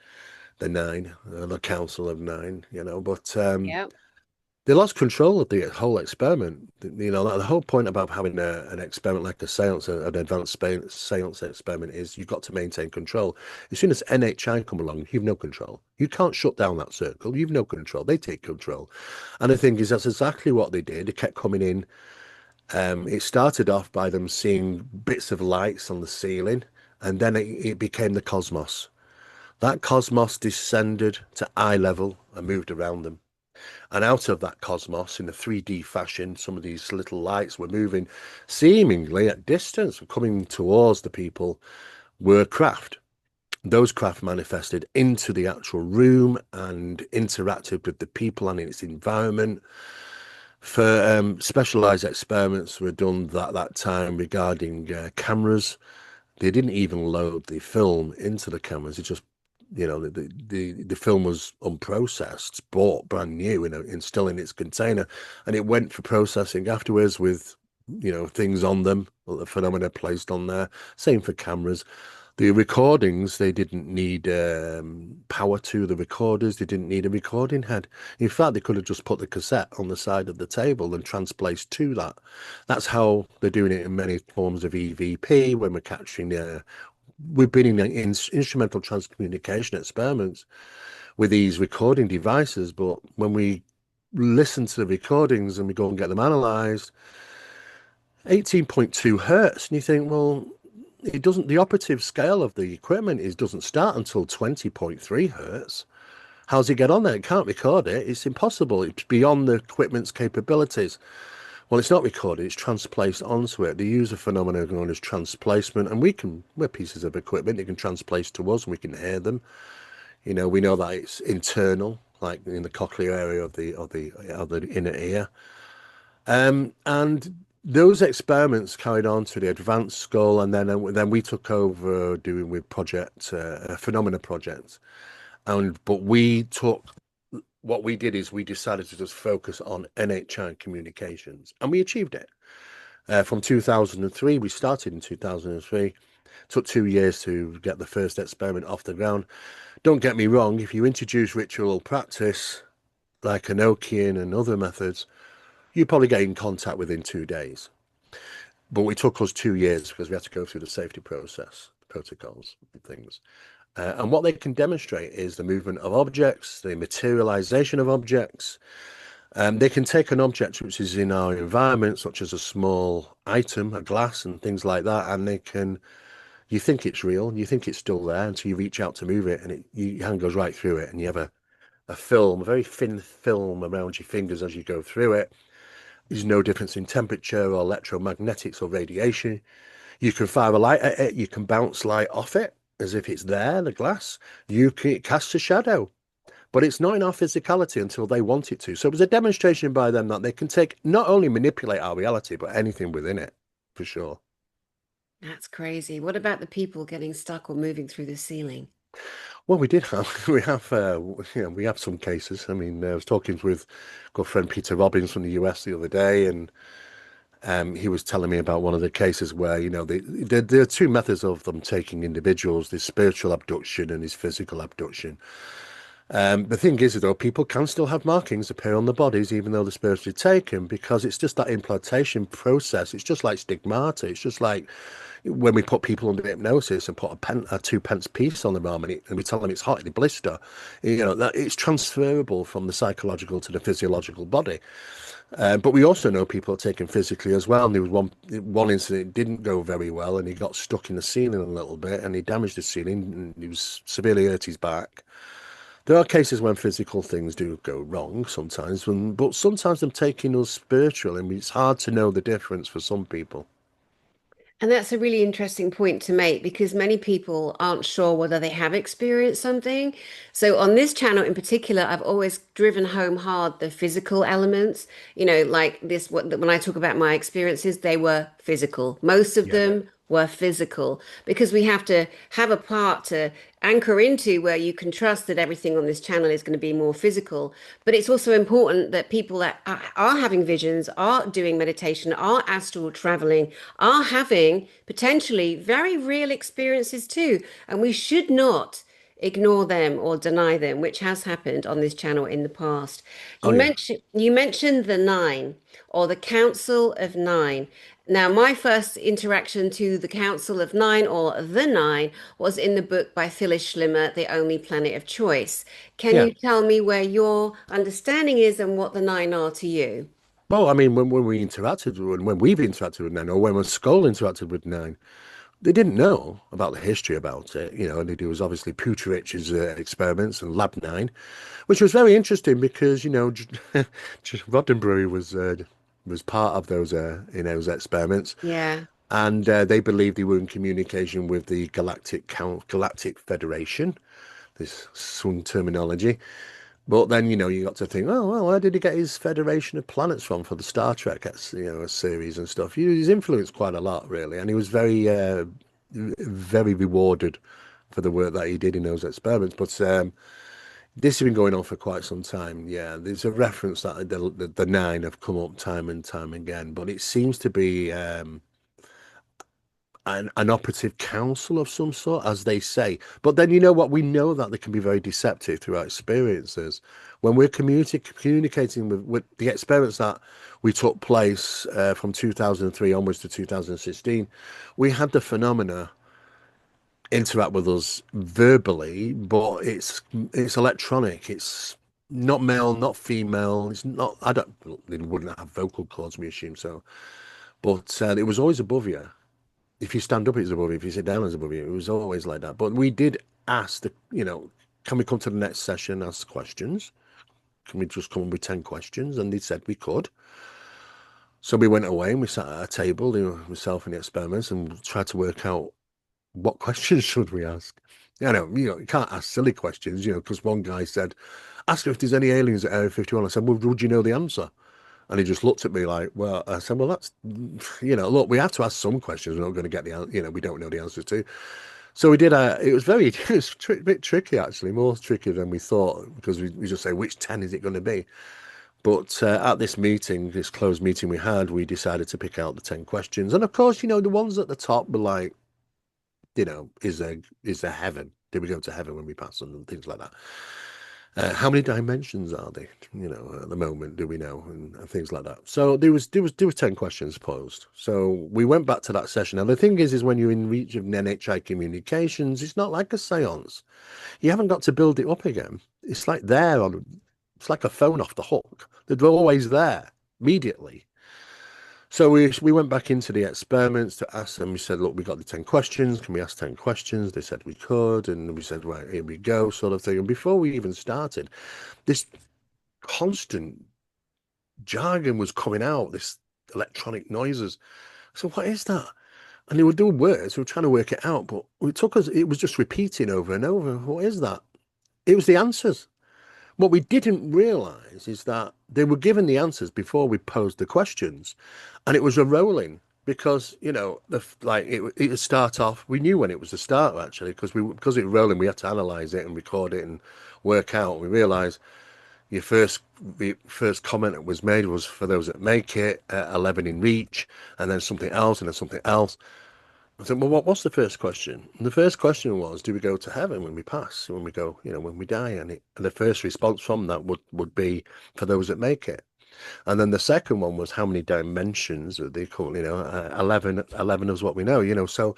The Nine, the Council of Nine, but Yeah. they lost control of the whole experiment. The whole point about having an experiment like a seance, an advanced seance experiment, is you've got to maintain control. As soon as NHI come along, you've no control. You can't shut down that circle. You've no control. They take control. And the thing is, that's exactly what they did. They kept coming in. It started off by them seeing bits of lights on the ceiling, and then it became the cosmos. That cosmos descended to eye level and moved around them. And out of that cosmos, in a 3D fashion, some of these little lights were moving seemingly at distance, coming towards the people, were craft. Those craft manifested into the actual room and interacted with the people and its environment. For specialized experiments were done that time regarding cameras. They didn't even load the film into the cameras. It just, the film was unprocessed, bought brand new, still in its container, and it went for processing afterwards with, things on them, the phenomena placed on there. Same for cameras. The recordings, they didn't need power to the recorders. They didn't need a recording head. In fact, they could have just put the cassette on the side of the table and transplaced to that. That's how they're doing it in many forms of EVP when we're capturing. We've been in instrumental transcommunication experiments with these recording devices, but when we listen to the recordings and we go and get them analyzed, 18.2 hertz, and you think, well, it doesn't, the operative scale of the equipment doesn't start until 20.3 hertz. How's it get on there? It can't record it. It's impossible. It's beyond the equipment's capabilities. Well, it's not recorded, it's transplaced onto it. They use a phenomenon known as transplacement, and we're pieces of equipment, it can transplace to us and we can hear them. We know that it's internal, like in the cochlear area of the inner ear. And those experiments carried on to the advanced skull, and then we took over doing with project phenomena project. But what we did is we decided to just focus on NHI communications, and we achieved it. From 2003, we started in 2003. Took 2 years to get the first experiment off the ground. Don't get me wrong, if you introduce ritual practice like Enochian and other methods, you probably get in contact within 2 days. But it took us 2 years because we had to go through the safety process, protocols, and things. And what they can demonstrate is the movement of objects, the materialization of objects. They can take an object which is in our environment, such as a small item, a glass, and things like that, and you think it's real, you think it's still there until you reach out to move it, and your hand goes right through it, and you have a film, a very thin film around your fingers as you go through it. There's no difference in temperature or electromagnetics or radiation. You can fire a light at it, you can bounce light off it as if it's there, the glass. It casts a shadow, but it's not in our physicality until they want it to. So it was a demonstration by them that they can not only manipulate our reality, but anything within it, for sure. That's crazy. What about the people getting stuck or moving through the ceiling? Well, we did have, we have some cases. I mean, I was talking with good friend Peter Robbins from the US the other day, and He was telling me about one of the cases where, there are two methods of them taking individuals, this spiritual abduction and this physical abduction. The thing is, though, people can still have markings appear on the bodies, even though they're spiritually taken, because it's just that implantation process. It's just like stigmata. It's just like when we put people under hypnosis and put a 2 pence piece on their arm and we tell them it's hot, they blister. That it's transferable from the psychological to the physiological body. But we also know people are taken physically as well. And there was one incident didn't go very well, and he got stuck in the ceiling a little bit, and he damaged the ceiling, and he was severely hurt his back. There are cases when physical things do go wrong sometimes, but sometimes them taking us spiritual, and it's hard to know the difference for some people. And that's a really interesting point to make because many people aren't sure whether they have experienced something. So, on this channel in particular, I've always driven home hard the physical elements. Like this, when I talk about my experiences, they were physical. Most of Yeah. them were physical because we have to have a part to anchor into where you can trust that everything on this channel is going to be more physical. But it's also important that people that are having visions, are doing meditation, are astral traveling, are having potentially very real experiences too. And we should not ignore them or deny them, which has happened on this channel in the past. Oh yeah. You mentioned the nine or the Council of Nine. Now, my first interaction to the Council of Nine or the Nine was in the book by Phyllis Schlimmer, The Only Planet of Choice. Can Yeah. you tell me where your understanding is and what the nine are to you? Well, I mean, when we've interacted with Nine, or when Skull interacted with Nine, they didn't know about the history about it. And they do was obviously Puterich's experiments and Lab 9, which was very interesting because, Roddenberry was part of those those experiments, Yeah. and they believed they were in communication with the Galactic Federation, this some terminology. But then, you got to think, oh, well, where did he get his Federation of Planets from for the Star Trek, a series and stuff? He's influenced quite a lot, really, and he was very rewarded for the work that he did in those experiments. But this has been going on for quite some time. Yeah, there's a reference that the nine have come up time and time again, but it seems to be an operative council of some sort, as they say. But then you know what? We know that they can be very deceptive through our experiences. When we're communicating with the experiments that we took place from 2003 onwards to 2016, we had the phenomena interact with us verbally, but it's electronic. It's not male, not female. It's not. I don't. They wouldn't have vocal cords, we assume so. But it was always above you. If you stand up, it's above you. If you sit down, it's above you. It was always like that. But we did ask can we come to the next session, ask questions? Can we just come up with 10 questions? And they said we could. So we went away and we sat at a table, myself and the experiments, and tried to work out what questions should we ask. You can't ask silly questions, because one guy said, ask her if there's any aliens at Area 51. I said, well, would you know the answer? And he just looked at me like, well, I said, well, that's, look, we have to ask some questions. We're not going to get we don't know the answers to. So we did, it was a bit tricky, actually, more tricky than we thought, because we just say, which 10 is it going to be? But at this meeting, this closed meeting we had, we decided to pick out the 10 questions. And of course, the ones at the top were like, is there heaven? Did we go to heaven when we passed them and things like that? How many dimensions are they? At the moment, do we know and things like that? So there was 10 questions posed. So we went back to that session. Now the thing is when you're in reach of NHI communications, it's not like a séance. You haven't got to build it up again. It's like it's like a phone off the hook. They're always there immediately. So we went back into the experiments to ask them. We said, look, we got the 10 questions. Can we ask 10 questions? They said we could. And we said, right, here we go, sort of thing. And before we even started, this constant jargon was coming out, this electronic noises. So what is that? And they were doing words. We were trying to work it out, but it was just repeating over and over. What is that? It was the answers. What we didn't realize is that they were given the answers before we posed the questions, and it was a rolling because it would start off. We knew when it was the start actually because it was rolling. We had to analyze it and record it and work out. We realized Your first comment that was made was for those that make it, 11 in reach, and then something else, and then something else. I said, well, what's the first question? And the first question was, do we go to heaven when we pass, when we go, when we die? And the first response from that would be for those that make it. And then the second one was how many dimensions are they call, 11 is what we know, so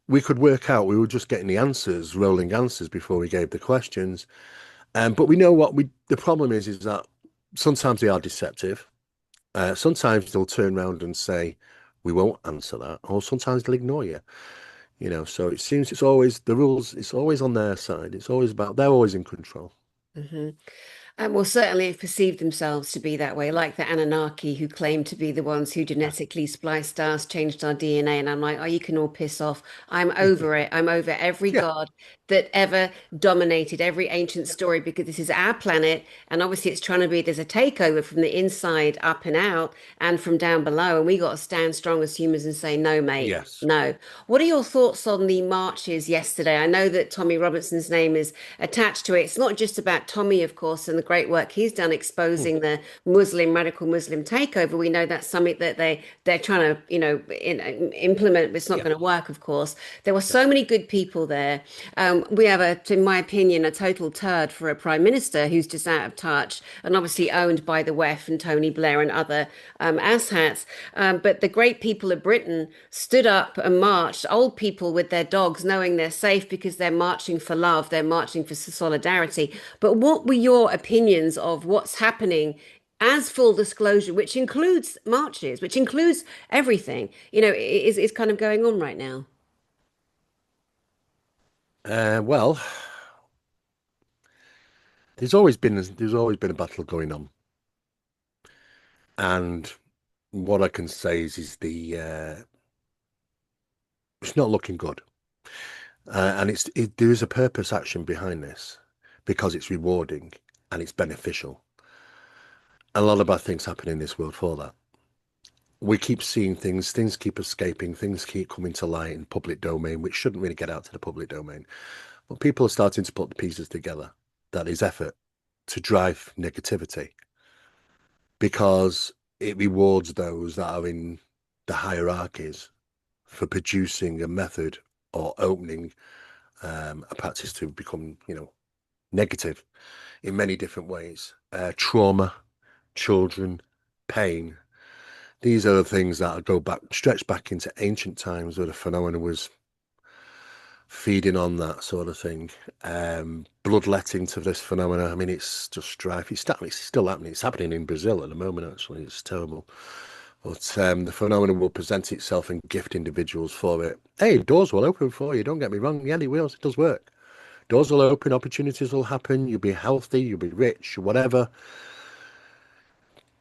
we could work out, we were just getting the answers, rolling answers before we gave the questions. But we know the problem is that sometimes they are deceptive. Sometimes they'll turn around and say, we won't answer that, or sometimes they'll ignore you. So it seems it's always the rules, it's always on their side. It's always about, they're always in control. Hmm. Well, certainly have perceived themselves to be that way, like the Anunnaki who claim to be the ones who Yeah. genetically spliced us, changed our DNA. And I'm like, oh, you can all piss off. I'm over it. I'm over every Yeah. god that ever dominated every ancient story because this is our planet. And obviously, it's trying to be there's a takeover from the inside up and out and from down below. And we got to stand strong as humans and say, no, mate. Yes. No. What are your thoughts on the marches yesterday? I know that Tommy Robinson's name is attached to it. It's not just about Tommy, of course, and the great work he's done Hmm. exposing the radical Muslim takeover. We know that summit that they're trying to, implement. It's not Yeah. going to work, of course. There were No. so many good people there. We have in my opinion, a total turd for a prime minister who's just out of touch and obviously owned by the WEF and Tony Blair and other asshats. But the great people of Britain stood up and marched, old people with their dogs, knowing they're safe because they're marching for love, they're marching for solidarity. But what were your opinions of what's happening? As full disclosure, which includes marches, which includes everything, is kind of going on right now. Well, there's always been a battle going on, and what I can say is it's not looking good, and there is a purpose action behind this because it's rewarding and it's beneficial. A lot of bad things happen in this world for that. We keep seeing things keep escaping, things keep coming to light in public domain, which shouldn't really get out to the public domain. But people are starting to put the pieces together. That is effort to drive negativity because it rewards those that are in the hierarchies for producing a method or opening a practice to become, negative in many different ways. Trauma, children, pain. These are the things that stretch back into ancient times where the phenomena was feeding on that sort of thing. Bloodletting to this phenomena. I mean, it's just strife. It's still happening. It's happening in Brazil at the moment, actually. It's terrible. But the phenomenon will present itself and gift individuals for it. Hey, doors will open for you. Don't get me wrong. Yeah, it will. It does work. Doors will open. Opportunities will happen. You'll be healthy. You'll be rich. Whatever.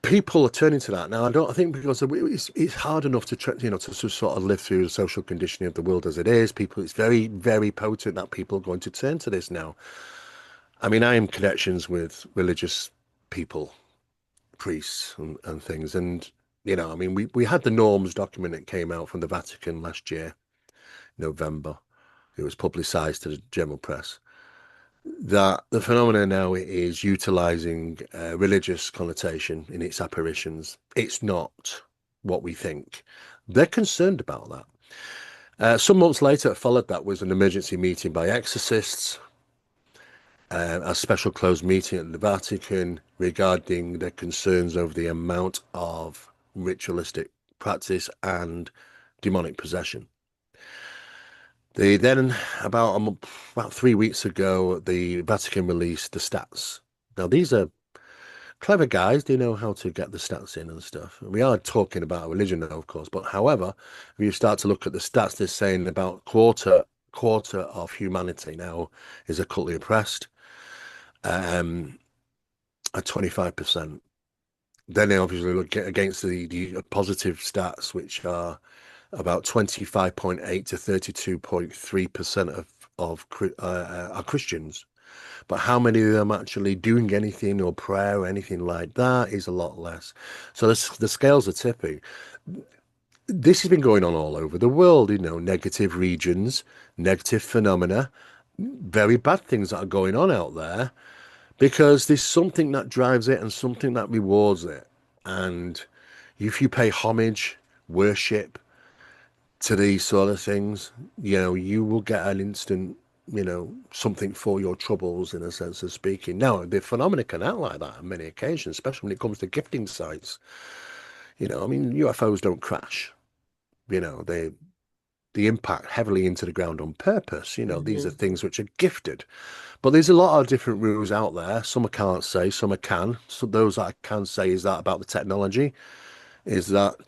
People are turning to that now. I think because it's hard enough to sort of live through the social conditioning of the world as it is. It's very, very potent that people are going to turn to this now. I mean, I am connections with religious people, priests, and things, and I mean, we had the norms document that came out from the Vatican last year, November. It was publicised to the general press that the phenomenon now is utilizing religious connotation in its apparitions. It's not what we think. They're concerned about that. Some months later, followed that was an emergency meeting by exorcists, a special closed meeting at the Vatican regarding their concerns over the amount of ritualistic practice and demonic possession. They then, about 3 weeks ago, the Vatican released the stats. Now, these are clever guys. They know how to get the stats in and stuff. We are talking about religion now, of course, but however, if you start to look at the stats, they're saying about quarter of humanity now is occultly oppressed, um, at 25%. Then they obviously look against the positive stats, which are about 25.8 to 32.3% are Christians. But how many of them actually doing anything or prayer or anything like that is a lot less. So the scales are tipping. This has been going on all over the world, negative regions, negative phenomena, very bad things that are going on out there. because there's something that drives it and something that rewards it. And if you pay homage, worship to these sort of things, you will get an instant, something for your troubles in a sense of speaking. Now, the phenomena can act like that on many occasions, especially when it comes to gifting sites. I mean, UFOs don't crash. They impact heavily into the ground on purpose. These are Hmm. things which are gifted. But there's a lot of different rules out there. Some I can't say, some I can. So those that I can say is that about the technology, is that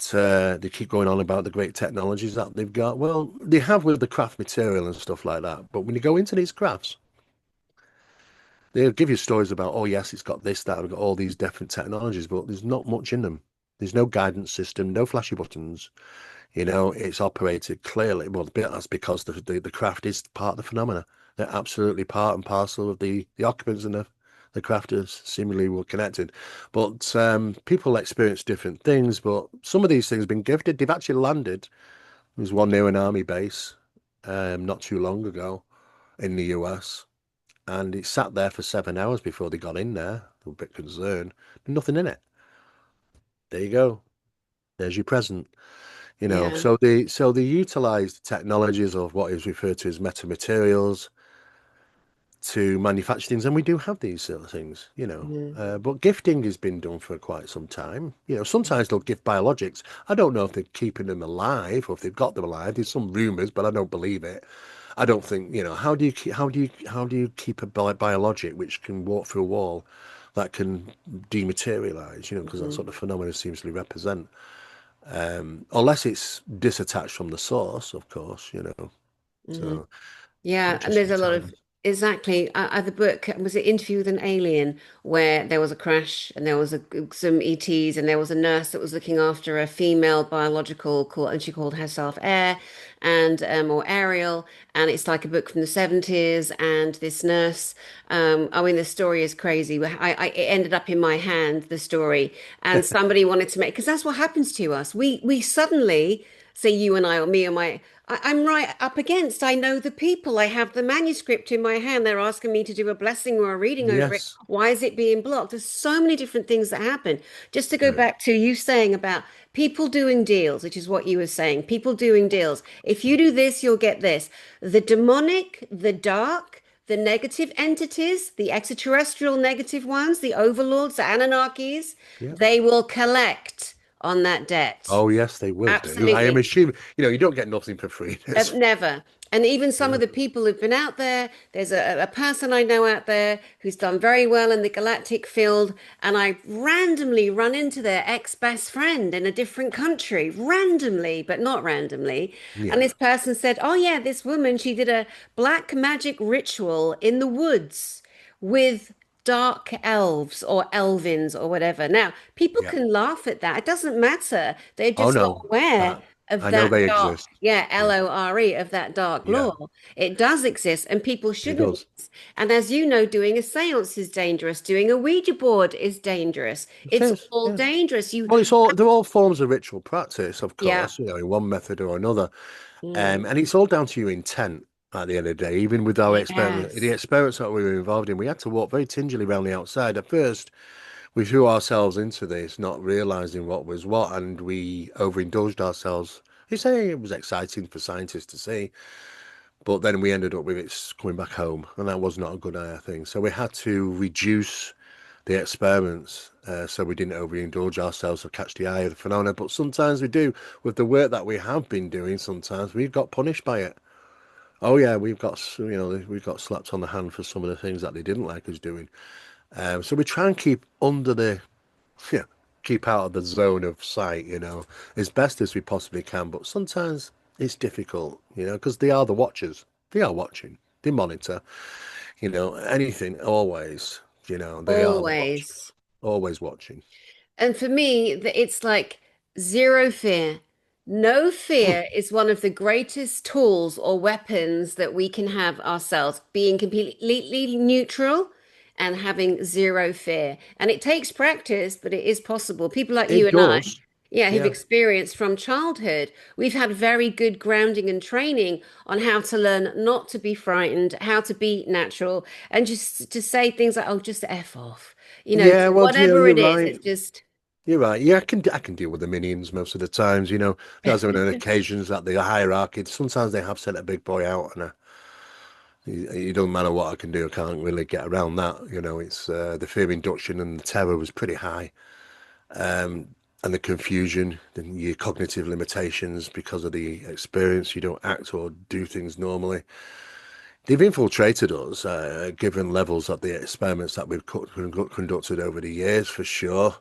they keep going on about the great technologies that they've got. Well, they have with the craft material and stuff like that. But when you go into these crafts, they'll give you stories about, oh yes, it's got this, that, we've got all these different technologies, but there's not much in them. There's no guidance system, no flashy buttons. It's operated clearly. Well, that's because the craft is part of the phenomena. They're absolutely part and parcel of the occupants and the crafters seemingly were connected. But people experience different things. But some of these things have been gifted. They've actually landed. There was one near an army base not too long ago in the US. And it sat there for 7 hours before they got in there. They were a bit concerned. Nothing in it. There you go. There's your present. Yeah. So they utilize the technologies of what is referred to as metamaterials to manufacture things, and we do have these sort of things. Mhm. But gifting has been done for quite some time. Sometimes they'll gift biologics. I don't know if they're keeping them alive or if they've got them alive. There's some rumors, but I don't believe it. I don't think, how do you keep a biologic which can walk through a wall that can dematerialize, because that's Mhm. what the phenomena seems to represent. Unless it's disattached from the source, of course. Mhm. So Yeah, and there's interesting a lot of times. exactly. The book was it Interview with an Alien, where there was a crash and there was some ETs and there was a nurse that was looking after a female biological called and she called herself Air and or Ariel, and it's like a book from the 70s. And this nurse, I mean, the story is crazy. It ended up in my hand, the story, and somebody wanted to make because that's what happens to us. We suddenly say you and I or me or my I'm right up against. I know the people. I have the manuscript in my hand. They're asking me to do a blessing or a reading over it. Yes. Why is it being blocked? There's so many different things that happen. Just to go Yeah. back to you saying about people doing deals, which is what you were saying, people doing deals. If you do this, you'll get this. The demonic, the dark, the negative entities, the extraterrestrial negative ones, the overlords, the Anunnakis, Yeah. they will collect on that debt. Oh, yes, they will do. I am Absolutely. assuming, you don't get nothing for free. Never. And even some Yeah. of the people who've been out there, there's a person I know out there who's done very well in the galactic field, and I randomly run into their ex-best friend in a different country, randomly, but not randomly. And Yeah. this person said, "Oh yeah, this woman, she did a black magic ritual in the woods with dark elves or elvins or whatever." Now, people Yeah. can laugh at that. It doesn't matter. They're Oh, just not no. aware of I know that they dark, exist. yeah, Yeah. Lore, of that dark Yeah. law. It does exist and people It shouldn't does. miss. And as you know, doing a seance is dangerous. Doing a Ouija board is dangerous. It It's is. all Yeah. dangerous. Well, they're all forms of ritual practice, of Yeah. course, in one method or another. Mm. And it's all down to your intent at the end of the day. Even with our experiment, the Yes. experiments that we were involved in, we had to walk very gingerly around the outside. At first, we threw ourselves into this, not realizing what was what, and we overindulged ourselves. You say it was exciting for scientists to see, but then we ended up with it coming back home, and that was not a good thing. So we had to reduce the experiments so we didn't overindulge ourselves or catch the eye of the phenomena. But sometimes we do. With the work that we have been doing, sometimes we've got punished by it. Oh yeah, we've got slapped on the hand for some of the things that they didn't like us doing. So we try and keep under the yeah, keep out of the zone of sight, as best as we possibly can. But sometimes it's difficult, because they are the watchers. They are watching. They monitor, anything, always, they are the watchers, Always. always watching. And for me, it's like zero fear. No Mm, fear is one of the greatest tools or weapons that we can have ourselves, being completely neutral and having zero fear. And it takes practice, but it is possible. People like you it and I, does. yeah, who've Yeah. experienced from childhood. We've had very good grounding and training on how to learn not to be frightened, how to be natural, and just to say things like, oh, just F off. Yeah, well, Whatever you're it is, right. it's just, You're right. Yeah, I can deal with the minions most of the times. There's been occasions that the hierarchy, sometimes they have sent a big boy out, and it doesn't matter what I can do. I can't really get around that. It's the fear induction and the terror was pretty high, and the confusion, and your cognitive limitations because of the experience. You don't act or do things normally. They've infiltrated us, given levels of the experiments that we've conducted over the years, for sure.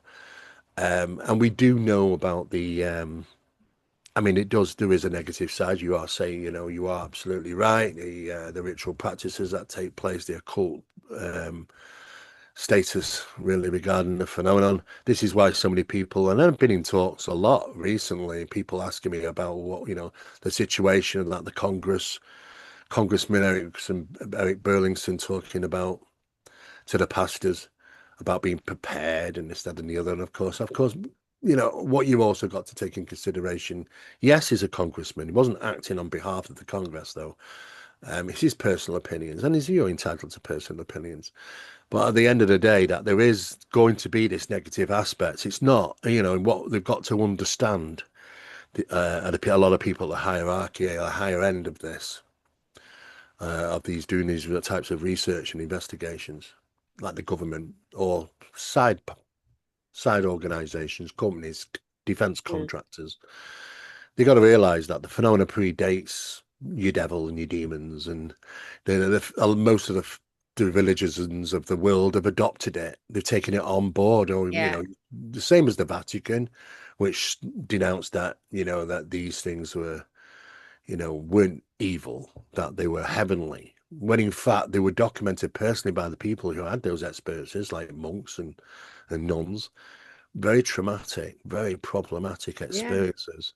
And we do know about I mean, there is a negative side. You are saying, you are absolutely right. The ritual practices that take place, the occult um, status really regarding the phenomenon. This is why so many people, and I've been in talks a lot recently, people asking me about the situation that the Congressman Eric Burlington talking about to the pastors about being prepared and this, that, and the other. And of course, what you also got to take in consideration. Yes, he's a congressman. He wasn't acting on behalf of the Congress, though. It's his personal opinions, and you're entitled to personal opinions. But at the end of the day, that there is going to be this negative aspect. It's not, what they've got to understand. A lot of people at the hierarchy, at the higher end of this, of these doing these types of research and investigations, like the government or side organizations, companies, defense mm, contractors. They got to realize that the phenomena predates your devil and your demons, and most of the religions of the world have adopted it. They've taken it on board, or yeah, the same as the Vatican, which denounced that that these things weren't evil, that they were heavenly. When in fact they were documented personally by the people who had those experiences, like monks and nuns. Very traumatic, very problematic yeah. experiences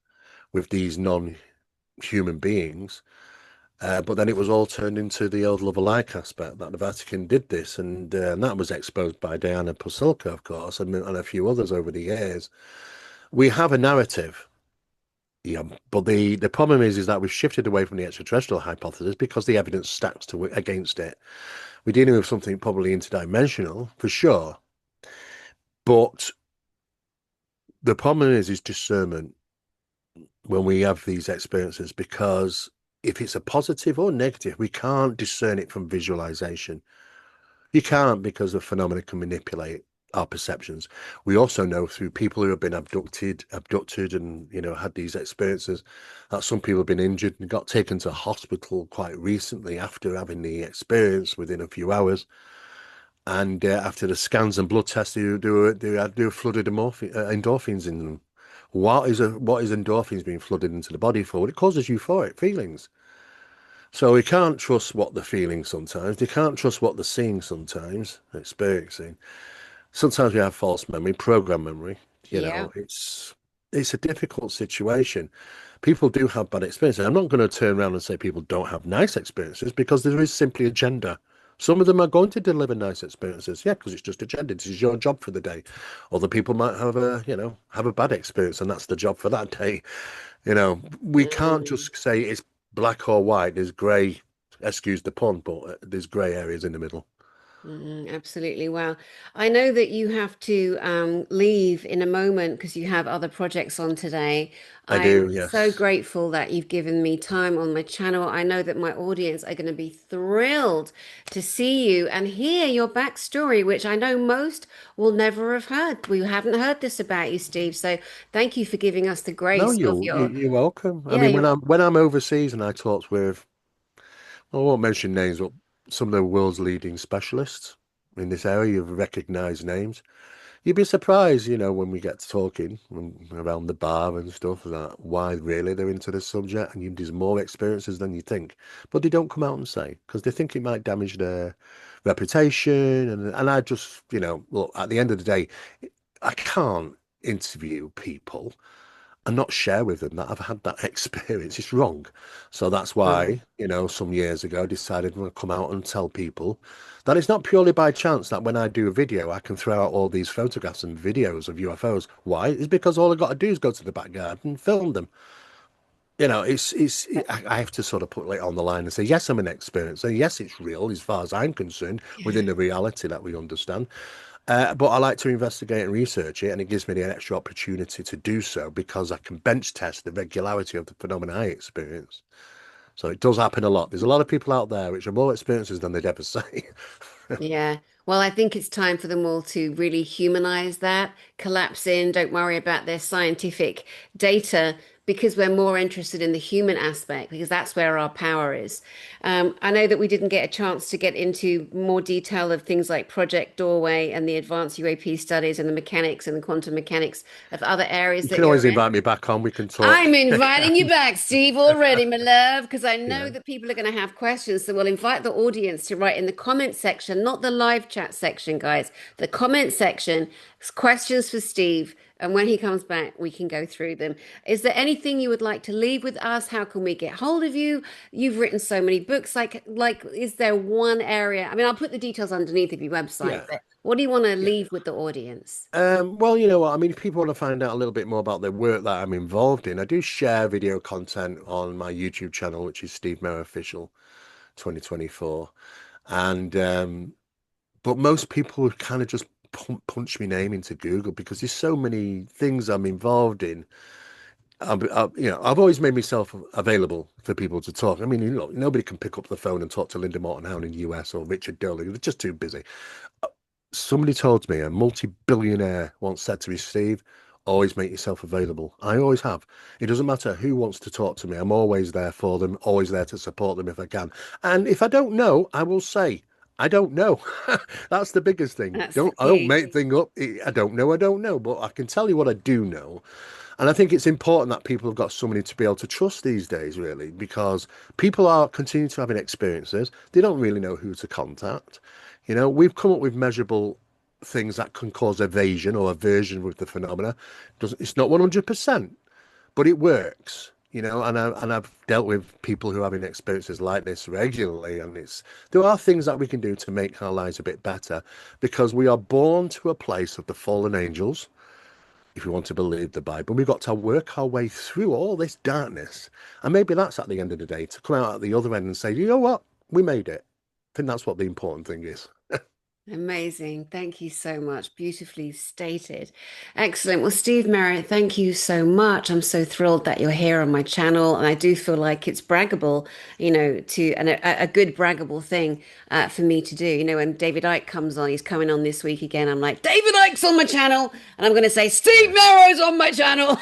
with these non-human beings. But then it was all turned into the old love alike aspect that the Vatican did this, and that was exposed by Diana Pasulka, of course, and a few others over the years. We have a narrative, yeah, but the problem is that we've shifted away from the extraterrestrial hypothesis because the evidence stacks against it. We're dealing with something probably interdimensional for sure, but the problem is discernment when we have these experiences, because if it's a positive or negative, we can't discern it from visualization. You can't, because the phenomena can manipulate our perceptions. We also know through people who have been abducted and had these experiences, that some people have been injured and got taken to hospital quite recently after having the experience within a few hours. And after the scans and blood tests, they were flooded endorphins in them. What is endorphins being flooded into the body for? Well, it causes euphoric feelings. So we can't trust what they're feeling sometimes. They can't trust what they're seeing sometimes, experiencing. Sometimes we have false memory, program memory. Yeah. It's a difficult situation. People do have bad experiences. I'm not going to turn around and say people don't have nice experiences, because there is simply a gender. Some of them are going to deliver nice experiences, yeah, because it's just a gender. This is your job for the day. Other people might have a bad experience, and that's the job for that day. We can't Mm. just say it's black or white. There's grey, excuse the pun, but there's grey areas in the middle. Absolutely. Well, I know that you have to leave in a moment because you have other projects on today. I I'm do, so yes. grateful that you've given me time on my channel. I know that my audience are going to be thrilled to see you and hear your backstory, which I know most will never have heard. We haven't heard this about you, Steve. So thank you for giving us the No, grace of you're your, you're welcome. I yeah, mean, your, when I'm overseas and I talk with, I won't mention names, but some of the world's leading specialists in this area, you've recognized names. You'd be surprised, when we get to talking around the bar and stuff, that why really they're into this subject, and there's more experiences than you think. But they don't come out and say, because they think it might damage their reputation. And I just, look, at the end of the day, I can't interview people. and not share with them that I've had that experience. It's wrong. So that's Wow. why, some years ago, I decided I'm going to come out and tell people that it's not purely by chance that when I do a video, I can throw out all these photographs and videos of UFOs. Why? It's because all I've got to do is go to the back garden and film them. I have to sort of put it on the line and say, yes, I'm an experiencer. Yes, it's real as far as I'm concerned within the reality that we understand. But I like to investigate and research it, and it gives me the extra opportunity to do so because I can bench test the regularity of the phenomena I experience. So it does happen a lot. There's a lot of people out there which are more experienced than they'd ever say. Yeah. Well, I think it's time for them all to really humanize that, collapse in, don't worry about their scientific data because we're more interested in the human aspect because that's where our power is. I know that we didn't get a chance to get into more detail of things like Project Doorway and the advanced UAP studies and the mechanics and the quantum mechanics of other areas You that can you're always in. invite me back on. We can talk. I'm inviting you back, Steve, already, my love, because I know Yeah. that people are going to have questions. So we'll invite the audience to write in the comment section, not the live chat section, guys. The comment section, questions for Steve. And when he comes back, we can go through them. Is there anything you would like to leave with us? How can we get hold of you? You've written so many books. Is there one area? I mean, I'll put the details underneath of your website, Yeah. but what do you want to Yeah. leave with the audience? Well, you know what? I mean, if people want to find out a little bit more about the work that I'm involved in, I do share video content on my YouTube channel, which is Steve Mera Official 2024. And but most people would kind of just punch my name into Google because there's so many things I'm involved in. I've always made myself available for people to talk. I mean, nobody can pick up the phone and talk to Linda Morton Howe in the US or Richard Durling. They're just too busy. Somebody told me, a multi-billionaire once said to me, Steve, always make yourself available. I always have. It doesn't matter who wants to talk to me. I'm always there for them, always there to support them if I can. And if I don't know, I will say, I don't know. That's the biggest thing. That's the I don't key. make thing up. I don't know, I don't know. But I can tell you what I do know. And I think it's important that people have got somebody to be able to trust these days, really, because people are continuing to having experiences. They don't really know who to contact. We've come up with measurable things that can cause evasion or aversion with the phenomena. It's not 100%, but it works. And I've dealt with people who are having experiences like this regularly, and there are things that we can do to make our lives a bit better because we are born to a place of the fallen angels if you want to believe the Bible. We've got to work our way through all this darkness. And maybe that's at the end of the day to come out at the other end and say, you know what? We made it. I think that's what the important thing is. Amazing. Thank you so much. Beautifully stated. Excellent. Well, Steve Merritt, thank you so much. I'm so thrilled that you're here on my channel. And I do feel like it's braggable, and a good braggable thing for me to do. When David Icke comes on, he's coming on this week again. I'm like, David Icke's on my channel. And I'm going to say, Steve Merritt's on my channel.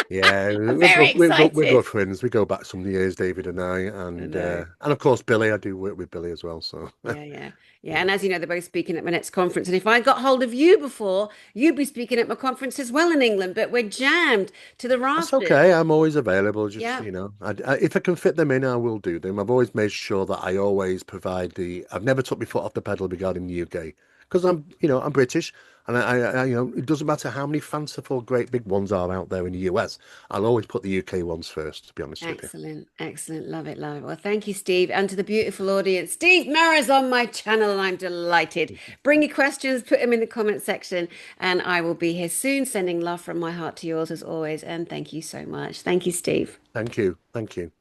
Yeah, I'm we're very good. We're excited. good friends. We go back some years, David and I, I and know. and of course Billy. I do work with Billy as well. So Yeah, yeah, yeah. yeah, And as you know, they're both speaking at my next conference. And if I got hold of you before, you'd be speaking at my conference as well in England. But we're jammed to the that's rafters. okay. I'm always available. Just Yeah, if I can fit them in, I will do them. I've always made sure that I always provide the. I've never took my foot off the pedal regarding the UK because I'm British, and it doesn't matter how many fanciful, great big ones are out there in the US. I'll always put the UK ones first. To be honest with you. excellent, excellent. Love it, love it. Well, thank you, Steve. And to the beautiful audience, Steve Mara's on my channel, and I'm delighted. Bring your questions, put them in the comment section, and I will be here soon, sending love from my heart to yours as always. And thank you so much. Thank you, Steve. Thank you. Thank you.